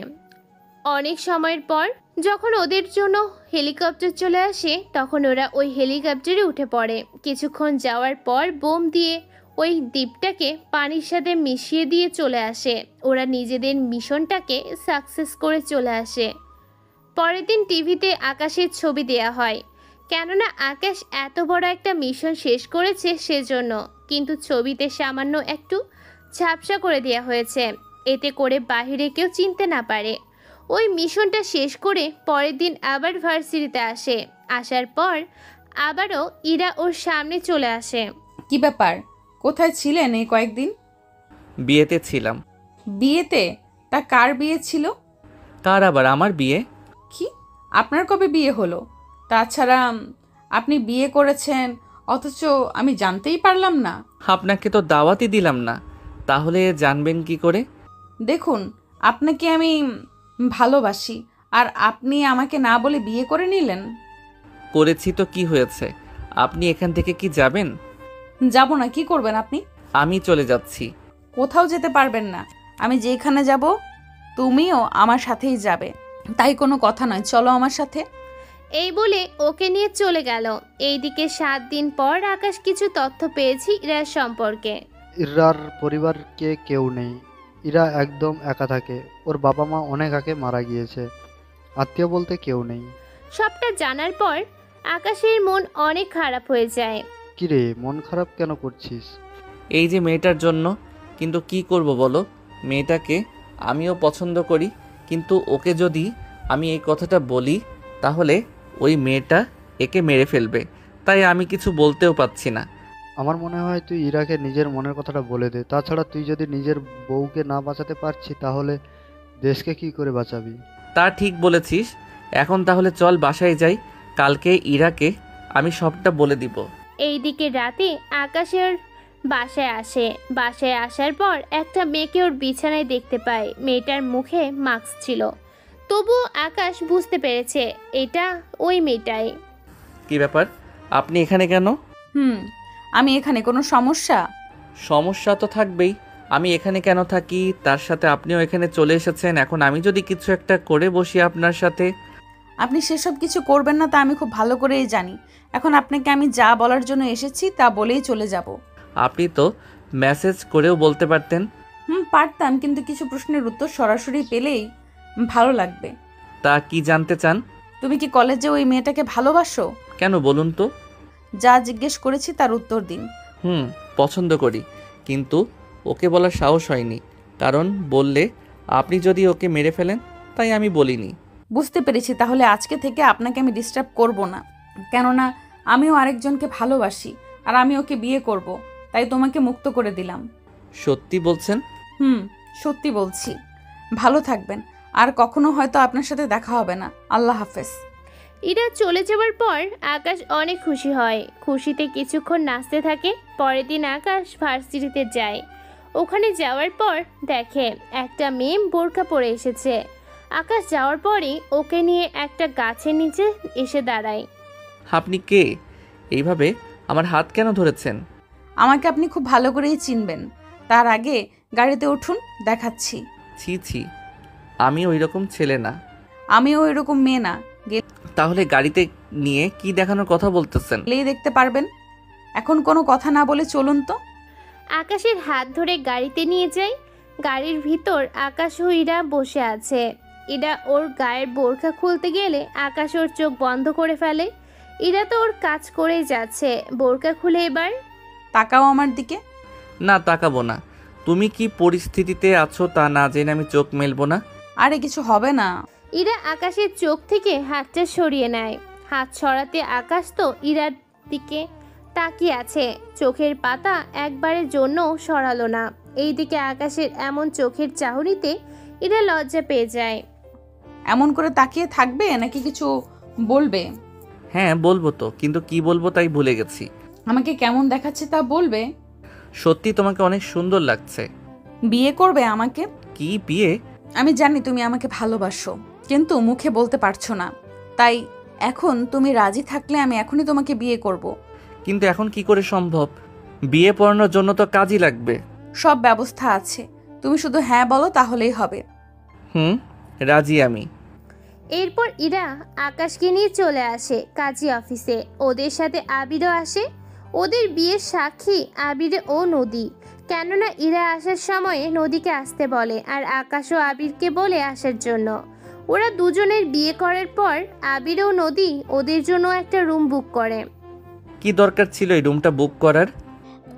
C: অনেক সময়ের পর যখন ওদের জন্য হেলিকপ্টার চলে আসে তখন ওরা ওই হেলিকপ্টারে উঠে পড়ে। কিছুক্ষণ যাওয়ার পর বোম দিয়ে ওই দ্বীপটাকে পানির সাথে মিশিয়ে দিয়ে চলে আসে। ওরা নিজেদের মিশনটাকে সাকসেস করে চলে আসে। পরের দিন টিভিতে আকাশের ছবি দেয়া হয়, কেননা আকাশ এত বড় একটা মিশন শেষ করেছে সেজন্য। কিন্তু ছবিতে সামান্য একটু ঝাপসা করে দেওয়া হয়েছে, এতে করে বাইরে কেউ চিনতে না পারে। ওই মিশনটা শেষ করে পরের দিন আবার ভার্সিটিতে আসে। আসার পর আবারও ইরা ওর সামনে চলে আসে।
G: কি ব্যাপার, কোথায় ছিলেন এই কয়েকদিন?
F: বিয়েতে ছিলাম।
G: বিয়েতে? তা কার বিয়ে ছিল?
F: কার আবার? আমার বিয়ে।
G: কি, আপনার কবে বিয়ে হলো? তাছাড়া আপনি বিয়ে করেছেন অথচ আমি জানতেই পারলাম না।
F: আপনাকে তো দাওয়াতই দিলাম না, তাহলে জানবেন কি করে?
G: দেখুন, আপনাকে আমি ভালোবাসি আর আপনি আমাকে না বলে বিয়ে করে নিলেন।
F: করেছি তো কি হয়েছে? আপনি এখান থেকে কি যাবেন?
G: যাব না। কি করবেন আপনি?
F: আমি চলে যাচ্ছি।
G: কোথাও যেতে পারবেন না। আমি যেখানে যাব তুমিও আমার সাথেই যাবে, তাই কোনো কথা নয়, চলো আমার সাথে।
C: এই বলে ওকে নিয়ে চলে গেল। এইদিকে 7 দিন পর আকাশ কিছু তথ্য পেয়েছি ইরার সম্পর্কে।
E: ইরার পরিবারকে কেউ নেই, ইরা একদম একা থাকে। ওর বাবা মা অনেক আগে মারা গিয়েছে, আত্মীয় বলতে কেউ নেই।
C: সবটা জানার পর আকাশের মন অনেক খারাপ হয়ে যায়।
E: কিরে, মন খারাপ কেন করছিস?
F: এই যে মেয়েটার জন্য। কিন্তু কি করব বলো, মেয়েটাকে আমিও পছন্দ করি, কিন্তু ওকে যদি আমি এই কথাটা বলি তাহলে ওই মেয়েটা একে মেরে ফেলবে, তাই আমি কিছু বলতেও পাচ্ছি না।
E: আমার মনে হয় তুই ইরাকে নিজের মনের কথাটা বলে দে। তাছাড়া তুই যদি নিজের বউকে না বাঁচাতে পারছিস তাহলে দেশকে কি করে বাঁচাবি?
F: তা ঠিক বলেছিস। এখন তাহলে চল বাসায় যাই, কালকে ইরাকে আমি সবটা বলে দিব।
C: এইদিকে রাতে আকাশের বাসায় আসে। বাসায় আসার পর একটা মেয়েকে ওর বিছানায় দেখতে পায়। মেয়েটার মুখে মাস্ক ছিল, তবুও আকাশ বুঝতে পেরেছে এটা ওই মেয়েটাই।
F: কি ব্যাপার, আপনি এখানে কেন?
G: আমি এখানে কোনো সমস্যা?
F: সমস্যা তো থাকবেই। আমি এখানে কেন থাকি, তার সাথে আপনিও এখানে চলে এসেছেন। এখন আমি যদি কিছু একটা করে বসি আপনার সাথে।
G: আপনি সেসব কিছু করবেন না তা আমি খুব ভালো করেই জানি। এখন আপনাকে আমি যা বলার জন্য এসেছি তা বলেই চলে যাব।
F: আপনি তো মেসেজ করেও বলতে পারতেন।
G: পারতাম, কিন্তু কিছু প্রশ্নের উত্তর সরাসরি পেলেই ভালো লাগবে।
F: তা কি জানতে চান?
G: তুমি কি কলেজে ওই মেয়েটাকে ভালোবাসো?
F: কেন বলুন তো?
G: যা জিজ্ঞেস করেছি তার উত্তর দিন।
F: পছন্দ করি, কিন্তু ওকে বলার সাহস হয়নি, কারণ বললে আপনি যদি ওকে মেরে ফেলেন, তাই আমি বলিনি।
G: বুঝতে পেরেছি, তাহলে আজকে থেকে আপনাকে আমি ডিস্টার্ব করব না, কেননা আমিও আরেকজনকে ভালোবাসি আর আমি ওকে বিয়ে করব, তাই তোমাকে মুক্ত করে দিলাম।
F: সত্যি বলছেন?
G: সত্যি বলছি। ভালো থাকবেন, আর কখনো হয়তো আপনার সাথে দেখা হবে না। আল্লাহ হাফেজ।
C: ইরা চলে যাওয়ার পর আকাশ অনেক খুশি হয়। খুশিতে কিছুক্ষণ নাচতে থাকে। পরের দিন আকাশ ভার্সিটিতে যায়। ওখানে যাওয়ার পর দেখে একটা মেয়ে বোরকা পরে এসেছে। আকাশ যাওয়ার পরই ওকে নিয়ে একটা গাছের নিচে এসে দাঁড়ায়।
F: আপনি কে? এইভাবে আমার হাত কেন ধরেছেন?
G: আমাকে আপনি খুব ভালো করেই চিনবেন, তার আগে গাড়িতে উঠুন, দেখাচ্ছি।
F: ছি ছি, আমি ওই রকম ছেলে না।
G: আমিও ওই রকম মেয়ে না।
F: তাহলে গাড়িতে নিয়ে কি দেখানোর কথা বলতেছেন?
G: এলেই দেখতে পারবেন। এখন কোনো কথা না বলে চলুন তো।
C: আকাশের হাত ধরে গাড়িতে নিয়ে যায়। গাড়ির ভিতর আকাশ ও ইরা বসে আছে। ইরা ওর গায়ের বোরখা খুলতে গেলে আকাশ ওর চোখ বন্ধ করে ফেলে। ইরা তো ওর কাজ করেই যাচ্ছে। বোরখা খুলে এবার
G: তাকাও আমার দিকে।
F: না, তাকাবো না। তুমি কি পরিস্থিতিতে আছো তা না জেনে আমি চোখ মেলবো না।
G: আরে কিছু হবে না।
C: ইরা আকাশের চোখ থেকে হাতটা সরিয়ে নেয়। হাত সরাতে আকাশ তো ইরার দিকে তাকিয়ে আছে। চোখের পাতা একবারের জন্য সরালো না। এইদিকে আকাশের এমন চোখের চাহনিতে ইরা লজ্জা পেয়ে যায়।
G: এমন করে তাকিয়ে থাকবে নাকি কিছু বলবে?
F: হ্যাঁ বলবো তো, কিন্তু কি বলবো তাই ভুলে গেছি।
G: আমাকে কেমন দেখাচ্ছে তা বলবে?
F: সত্যি তোমাকে অনেক সুন্দর লাগছে।
G: বিয়ে করবে আমাকে?
F: কি বিয়ে?
G: আমি জানি তুমি আমাকে ভালোবাসো, কিন্তু মুখে বলতে পারছো না। তাই এখন তুমি রাজি থাকলে আমি এখনই তোমাকে বিয়ে করব।
F: কিন্তু এখন কি করে সম্ভব? বিয়ে পড়ানোর জন্য তো কাজই লাগবে।
G: সব ব্যবস্থা আছে, তুমি শুধু হ্যাঁ বলো তাহলেই হবে।
F: রাজি আমি।
C: এরপর ইরা আকাশকে নিয়ে চলে আসে কাজী অফিসে। ওদের সাথে আবিরও আসে। ওদের বিয়ের সাক্ষী আবির ও নদী। কেননা ইরা আসার সময়ে নদীকে আসতে বলে আর আকাশ ও আবিরকে বলে আসার জন্য। ওরা দুজনের বিয়ে করার পর আবির ও নদী ওদের জন্য একটা রুম বুক করে।
F: কি দরকার ছিল এই রুমটা বুক করার?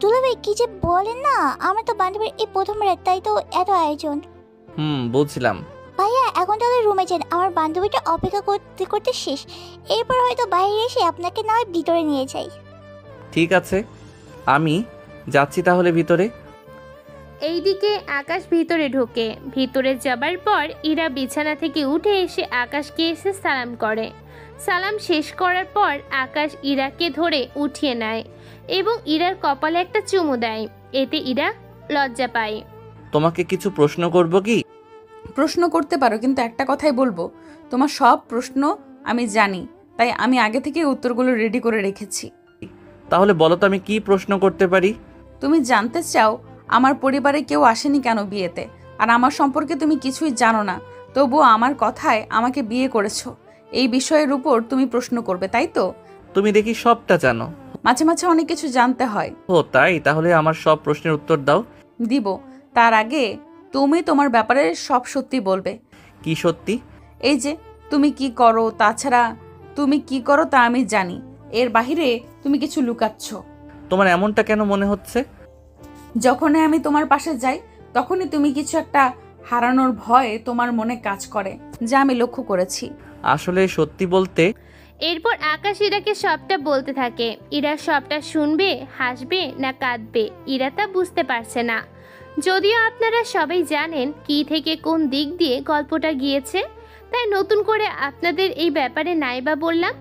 H: দুলাভাই কি যে বলেন না, আমার তো বান্ধবীর এই প্রথম রাত, তাই তো এত আয়োজন।
F: বুঝলাম।
H: ভাইয়া এখন তাহলে রুমে যান, আমার বান্ধবীটা অপেক্ষা করতে করতে শেষ। এরপর হয়তো বাইরে এসে আপনাকে না হয় ভিতরে নিয়ে যাই।
F: ঠিক আছে, আমি যাচ্ছি তাহলে ভিতরে।
C: এইদিকে আকাশ ভিতরে ঢোকে। ভিতরে যাবার পর ইরা বিছানা থেকে উঠে এসে আকাশকে এসে সালাম করে। সালাম শেষ করার পর আকাশ ইরাকে ধরে উঠিয়ে নেয় এবং ইরার কপালে একটা চুমু দেয়। এতে ইরা লজ্জা পায়।
F: তোমাকে কিছু প্রশ্ন করব কি?
G: প্রশ্ন করতে পারো, কিন্তু একটা কথাই বলবো, তোমার সব প্রশ্ন আমি জানি, তাই আমি আগে থেকে উত্তরগুলো রেডি করে রেখেছি।
F: তাহলে বলো তো আমি কি প্রশ্ন করতে পারি?
G: তুমি জানতে চাও আমার পরিবারে কেউ আসেনি কেন বিয়েতে, আর আমার সম্পর্কে তুমি কিছুই জানো না, তবুও আমার কথায় আমাকে বিয়ে করেছো। এই বিষয়ের উপর তুমি প্রশ্ন করবে, তাই তো?
F: তুমি দেখি সবটা জানো।
G: মাঝে মাঝে অনেক কিছু জানতে হয়।
F: ও তাই? তাহলে আমার সব প্রশ্নের উত্তর দাও।
G: দিব, তার আগে তুমি তোমার ব্যাপারে সব সত্যি বলবে।
F: কি সত্যি?
G: এই যে তুমি কি করো, তাছাড়া তুমি কি করো তা আমি জানি, এর বাহিরে তুমি কিছু লুকাচ্ছ।
F: তোমার এমনটা কেন মনে হচ্ছে?
G: যখনই আমি তোমার পাশে যাই তখনই তুমি কিছু একটা হারানোর ভয় তোমার মনে কাজ করে, যা আমি লক্ষ্য করেছি।
F: আসলে সত্যি বলতে।
C: এরপর আকাশ ইরাকে সবটা বলতে থাকে। ইরা সবটা শুনবে, হাসবে না কাঁদবে ইরা তা বুঝতে পারছে না। যদিও আপনারা সবাই জানেন কি থেকে কোন দিক দিয়ে গল্পটা গিয়েছে, তাই নতুন করে আপনাদের এই ব্যাপারে নাইবা বললাম।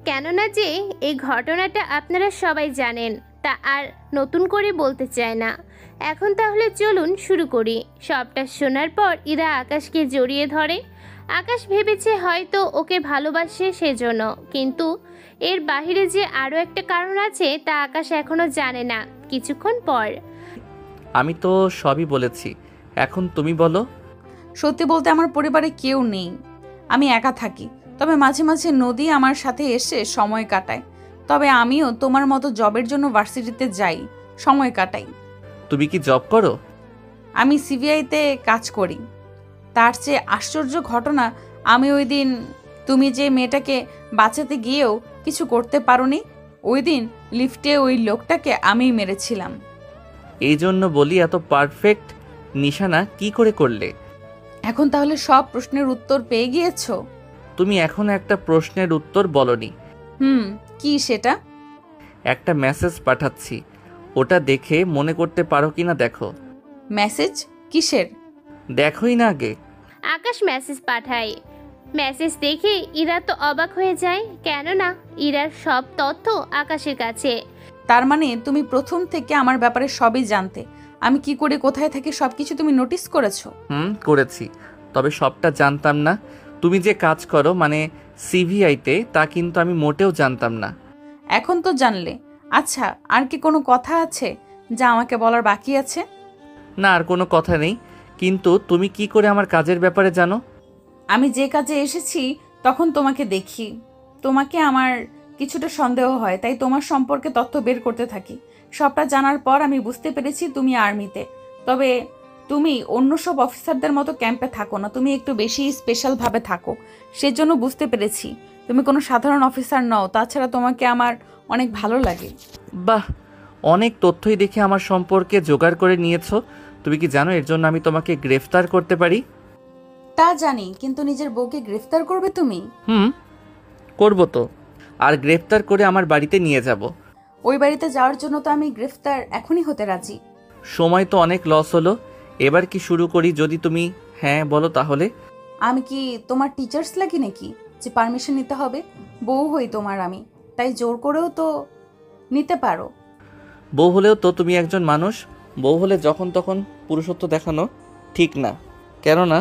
C: কেননা যে এই ঘটনাটা আপনারা সবাই জানেন, তা আর নতুন করে বলতে চায় না। এখন তাহলে চলুন শুরু করি। সবটা শোনার পর ইরা আকাশকে জড়িয়ে ধরে। আকাশ ভেবেছে হয়তো ওকে ভালোবাসে সেজন্য, কিন্তু এর বাহিরে যে আরও একটা কারণ আছে তা আকাশ এখনো জানে না। কিছুক্ষণ পর
F: আমি তো সবই বলেছি, এখন তুমি বলো।
G: সত্যি বলতে আমার পরিবারে কেউ নেই, আমি একা থাকি। তবে মাঝে মাঝে নদী আমার সাথে এসে সময় কাটায়। তবে আমিও তোমার মতো জবের জন্য ভার্সিটিতে যাই, সময় কাটাই।
F: তুমি কি জব করো?
G: আমি সিবিআইতে কাজ করি। তার চেয়ে আশ্চর্য ঘটনা, আমি ওই দিন তুমি যে মেয়েটাকে বাঁচাতে গিয়েও কিছু করতে পারোনি, ওই দিন লিফটে ওই লোকটাকে আমিই মেরেছিলাম।
F: এই জন্য বলি এত পারফেক্ট নিশানা কি করে করলে?
G: এখন তাহলে সব প্রশ্নের উত্তর পেয়ে গিয়েছো?
F: তুমি এখন একটা প্রশ্নের উত্তর বলনি।
G: কি সেটা?
F: একটা মেসেজ পাঠাচ্ছি, ওটা দেখে মনে করতে পারো কিনা দেখো।
G: মেসেজ কিসের?
F: দেখোই না আগে।
C: আকাশ মেসেজ পাঠায়। মেসেজ দেখে ইরা তো অবাক হয়ে যায়, কেননা ইরার সব তথ্য আকাশের কাছে।
G: তার মানে তুমি প্রথম থেকে আমার ব্যাপারে সবই জানতে। আমি কি করে কোথায় থাকি সবকিছু তুমি নোটিস করেছো?
F: করেছি, তবে সবটা জানতাম না। তুমি যে কাজ করো মানে সিভিআইতে, তা কিন্তু আমি মোটেও জানতাম না।
G: এখন তো জানলে। আচ্ছা, আর কি কোনো কথা আছে যা আমাকে বলার বাকি আছে?
F: না, আর কোনো কথা নেই, কিন্তু তুমি কি করে আমার কাজের ব্যাপারে জানো?
G: আমি যে কাজে এসেছি তখন তোমাকে দেখি, তোমাকে আমার কিছুটা সন্দেহ হয়, তাই তোমার সম্পর্কে তথ্য বের করতে থাকি। সবটা জানার পর আমি বুঝতে পেরেছি তুমি আর্মিতে। তবে তুমি অন্য সব অফিসারদের মতো ক্যাম্পে থাকো না, তুমি একটু বেশি স্পেশালভাবে থাকো। সেজন্য বুঝতে পেরেছি তুমি কোনো সাধারণ অফিসার নও। তাছাড়া তোমাকে আমার অনেক ভালো লাগে।
F: বাহ, অনেক তথ্যই দেখে আমার সম্পর্কে জোগাড় করে নিয়েছো। তুমি কি জানো এর জন্য আমি তোমাকে গ্রেফতার করতে পারি?
G: তা জানি, কিন্তু নিজের বউকে গ্রেফতার করবে তুমি?
F: করবো তো। আর গ্রেফতার করে আমার বাড়িতে নিয়ে যাব।
G: ওই বাড়িতে যাওয়ার জন্য তো আমি গ্রেফতার এখনই হতে রাজি।
F: সময় তো অনেক লস হলো, এবার কি শুরু করি? যদি তুমি হ্যাঁ বলো তাহলে।
G: আমি কি তোমার টিচার্স লাগি নাকি যে পারমিশন নিতে হবে? বউ হই তোমার আমি, তাই জোর করেও তো নিতে পারো।
F: বউ হলেও তো তুমি একজন মানুষ। বউ হলে যখন তখন পুরুষত্ব দেখানো ঠিক না। কেননা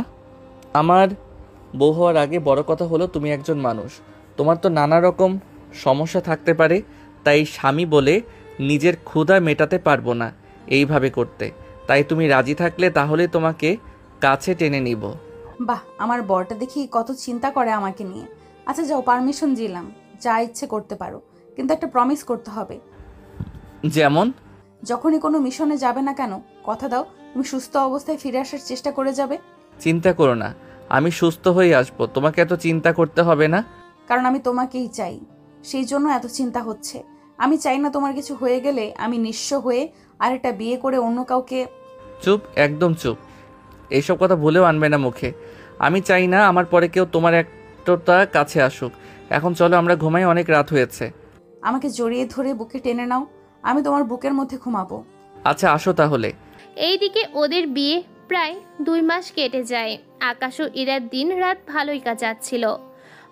F: আমার বউ হওয়ার আগে বড় কথা হলো তুমি একজন মানুষ। তোমার তো নানা রকম সমস্যা থাকতে পারে, তাই স্বামী বলে নিজের ক্ষুধা মেটাতে পারবো না এইভাবে করতে। তাই তুমি রাজি থাকলে তাহলে তোমাকে কাছে টেনে নিব।
G: বাহ, আমার বরটা দেখি কত চিন্তা করে আমাকে নিয়ে। আচ্ছা যাও, পারমিশন দিলাম, যা ইচ্ছে করতে পারো, কিন্তু একটা প্রমিস করতে হবে।
F: যেমন?
G: যখনই কোনো মিশনে যাবে না কেন, কথা দাও তুমি সুস্থ অবস্থায় ফিরে আসার চেষ্টা করে যাবে।
F: চিন্তা করো না, আমি সুস্থ হয়ে আসবো, তোমাকে এত চিন্তা করতে হবে না।
G: কারণ আমি তোমাকেই চাই, সেই জন্য এত চিন্তা হচ্ছে। আমি চাই না তোমার কিছু হয়ে গেলে আমি নিঃস্ব হয়ে আরেকটা বিয়ে করে অন্য কাউকে।
F: চুপ, একদম চুপ। এইসব কথা ভুলেও আনবে না মুখে। আমি চাই না আমার পরে কেউ তোমার একটা কাছে আসুক। এখন চলো আমরা ঘুমাই, অনেক রাত হয়েছে।
G: আমাকে জড়িয়ে ধরে বুকে টেনে নাও, আমি তোমার বুকের মধ্যে ঘুমাবো।
F: আচ্ছা আসো তাহলে।
C: এইদিকে ওদের বিয়ে প্রায় 2 মাস কেটে যায়। আকাশ ও ইরার দিন রাত ভালোই যাচ্ছিল।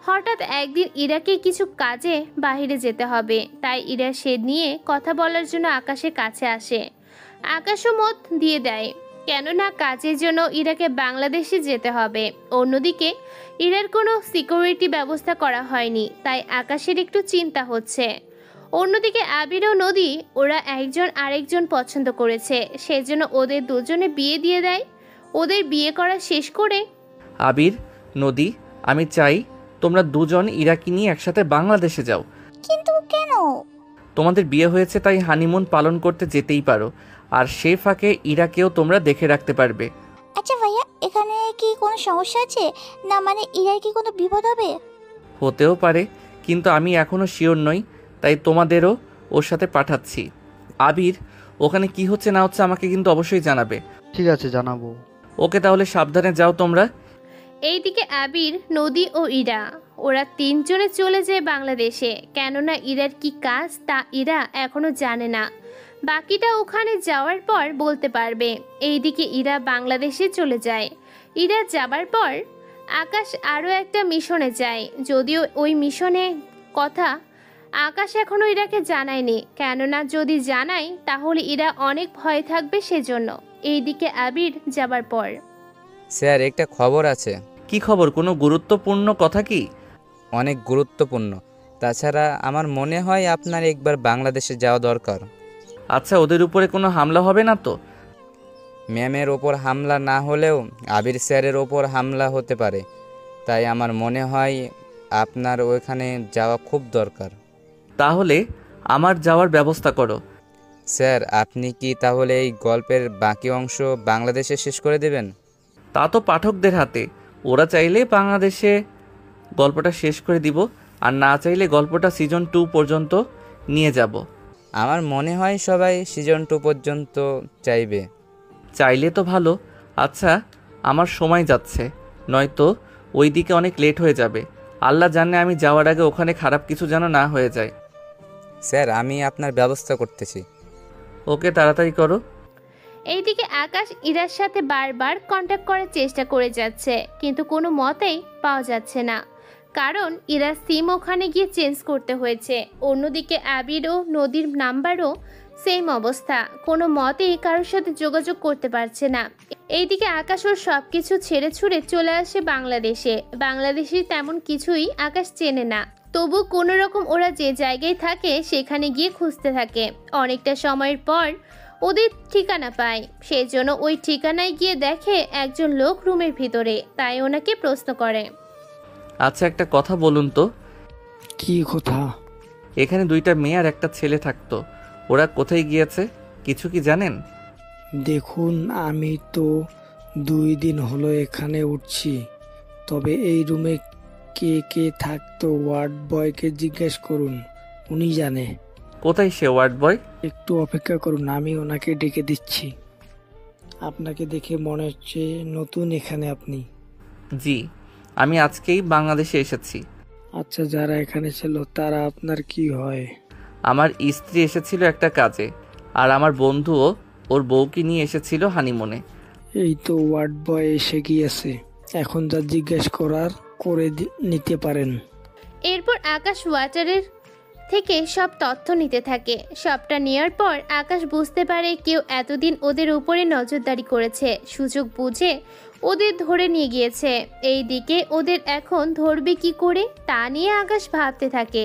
C: হঠাৎ একদিন ইরাকে কিছু কাজে বাইরে যেতে হবে, তাই ইরা সে নিয়ে কথা বলার জন্য আকাশের কাছে আসে। আকাশও মত দিয়ে দেয়, কেননা কাজের জন্য ইরাকে বাংলাদেশে যেতে হবে। অন্যদিকে ইরার কোনো সিকিউরিটি ব্যবস্থা করা হয়নি, তাই আকাশের একটু চিন্তা হচ্ছে। অন্যদিকে আবির ও নদী, ওরা একজন আরেকজন পছন্দ করেছে, সেজন্য ওদের দুজনে বিয়ে দিয়ে দেয়। ওদের বিয়ে করা শেষ করে
F: আবির, নদী, আমি চাই তোমরা দুজন ইরাকি নিয়ে একসাথে বাংলাদেশে যাও।
H: কিন্তু কেন?
F: তোমাদের বিয়ে হয়েছে তাই হানিমুন পালন করতে যেতেই পারো, আর সে ফাঁকে ইরাকেও তোমরা দেখে রাখতে পারবে।
H: আচ্ছা ভাইয়া, এখানে কি কোনো সমস্যা আছে? না মানে ইরার কি কোনো বিপদ হবে?
F: হতেও পারে, কিন্তু আমি এখনও শিওর নই, তাই তোমাদেরও ওর সাথে পাঠাচ্ছি। আবির, ওখানে কি হচ্ছে না হচ্ছে আমাকে কিন্তু অবশ্যই জানাবে।
E: ঠিক আছে, জানাবো।
F: ওকে, তাহলে সাবধানে যাও তোমরা।
C: এইদিকে আবির, নদী ও ইরা, ওরা 3 জনে চলে যায় বাংলাদেশে। কেননা ইরার কি কাজ তা ইরা এখনো জানে না, বাকিটা ওখানে যাওয়ার পর বলতে পারবে। এইদিকে ইরা বাংলাদেশে চলে যায়। ইরা যাবার পর আকাশ আরও একটা মিশনে যায়, যদিও ওই মিশনের কথা আকাশ এখনো ইরাকে জানায়নি, কেননা যদি জানায় তাহলে ইরা অনেক ভয় থাকবে সেজন্য। এইদিকে আবির যাবার পর
A: স্যার, একটা খবর আছে।
F: কি খবর? কোনো গুরুত্বপূর্ণ কথা কি?
A: অনেক গুরুত্বপূর্ণ। তাছাড়া আমার মনে হয় আপনার একবার বাংলাদেশে যাওয়া দরকার।
F: আচ্ছা, ওদের উপরে কোনো হামলা হবে না তো?
A: ম্যামের ওপর হামলা না হলেও আবির স্যারের ওপর হামলা হতে পারে, তাই আমার মনে হয় আপনার ওইখানে যাওয়া খুব দরকার।
F: তাহলে আমার যাওয়ার ব্যবস্থা করো।
A: স্যার, আপনি কি তাহলে এই গল্পের বাকি অংশ বাংলাদেশে শেষ করে দেবেন?
F: তা তো পাঠকদের হাতে, ওরা চাইলে বাংলাদেশে গল্পটা শেষ করে দিব, আর না চাইলে গল্পটা সিজন 2 পর্যন্ত নিয়ে যাব।
A: আমার মনে হয় সবাই সিজন 2 পর্যন্ত চাইবে।
F: চাইলে তো ভালো। আচ্ছা, আমার সময় যাচ্ছে, নয়তো ওই দিকে অনেক লেট হয়ে যাবে। আল্লাহ জানে আমি যাওয়ার আগে ওখানে খারাপ কিছু যেন না হয়ে যায়।
A: স্যার, আমি আপনার ব্যবস্থা করতেছি।
F: ওকে, তাড়াতাড়ি করো।
C: এইদিকে আকাশ ইরার সাথে বারবার কন্ট্যাক্ট করার চেষ্টা করে যাচ্ছে, কিন্তু কোনো মতেই পাওয়া যাচ্ছে না, কারণ ইরার সিম ওখানে গিয়ে চেঞ্জ করতে হয়েছে। অন্যদিকে আবির ও নদীর নাম্বারও সেম অবস্থা, কোনো মতেই কারোর সাথে যোগাযোগ করতে পারছে না। এইদিকে আকাশ ওর সব কিছু ছেড়ে ছুড়ে চলে আসে বাংলাদেশে। বাংলাদেশে তেমন কিছুই আকাশ চেনে না, তবু কোনো রকম ওরা যে জায়গায় থাকে সেখানে গিয়ে খুঁজতে থাকে। অনেকটা সময়ের পর ওদের ঠিকানা পায়, সেই জন্য ওই ঠিকানায় গিয়ে দেখে একজন লোক রুমের ভিতরে, তাই ওনাকে প্রশ্ন করে।
F: আচ্ছা, একটা কথা বলুন তো।
I: কি কথা?
F: এখানে 2টা মেয়ে আর একটা ছেলে থাকতো, ওরা কোথায় গিয়েছে কিছু কি জানেন?
I: দেখুন, আমি তো 2 দিন হলো এখানে উঠছি, তবে এই রুমে কে কে থাকতো ওয়ার্ড বয়কে জিজ্ঞেস করুন, উনি জানে।
F: কোথায় সে ওয়ার্ড বয়?
I: একটু অপেক্ষা করুন, আমি ওনাকে ডেকে দিচ্ছি। আপনাকে দেখে মনে হচ্ছে নতুন এখানে আপনি।
F: জি, আমি আজকেই বাংলাদেশে এসেছি।
I: আচ্ছা, যারা এখানে ছিল তারা আপনার কি হয়?
F: আমার স্ত্রী এসেছিল একটা কাজে, আর আমার বন্ধুও ওর বউকে নিয়ে এসেছিল হানিমুনে।
I: এই তো ওয়ার্ড বয় এসে গিয়েছে, এখন যা জিজ্ঞেস করার করে নিতে পারেন।
C: এরপর আকাশ ওয়াটারের থেকে সব তথ্য নিতে থাকে। সবটা নেওয়ার পর আকাশ বুঝতে পারে কেউ এতদিন ওদের উপরে নজরদারি করেছে, সুযোগ বুঝে ওদের ধরে নিয়ে গিয়েছে। এই দিকে ওদের এখন ধরবে কি করে তা নিয়ে আকাশ ভাবতে থাকে।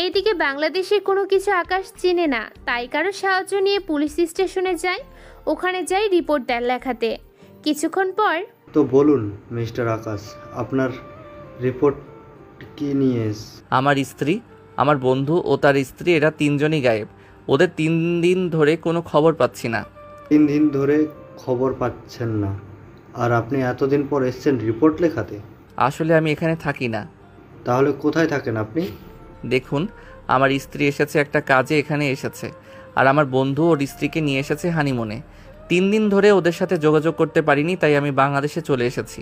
C: এইদিকে বাংলাদেশের কোনো কিছু আকাশ চেনে না, তাই কারো সাহায্য নিয়ে পুলিশ স্টেশনে যায়। ওখানে যাই রিপোর্ট দেন লেখাতে। কিছুক্ষণ পর
K: তো বলুন মিস্টার আকাশ, আপনার রিপোর্ট কি নিয়ে
F: আমার স্ত্রী, আমার বন্ধু ও তার স্ত্রী, এরা 3 জনই গায়েব। ওদের 3 দিন ধরে কোনো খবর পাচ্ছি না।
K: 3 দিন ধরে খবর পাচ্ছেন না, আর আপনি এতদিন পর এসেছেন রিপোর্ট লেখাতে?
F: আসলে আমি এখানে থাকি না।
K: তাহলে কোথায় থাকেন আপনি?
F: দেখুন, আমার স্ত্রী এসেছে একটা কাজে, এখানে এসেছে, আর আমার বন্ধু ওর স্ত্রীকে নিয়ে এসেছে হানিমুনে। 3 দিন ধরে ওদের সাথে যোগাযোগ করতে পারিনি, তাই আমি বাংলাদেশে চলে এসেছি।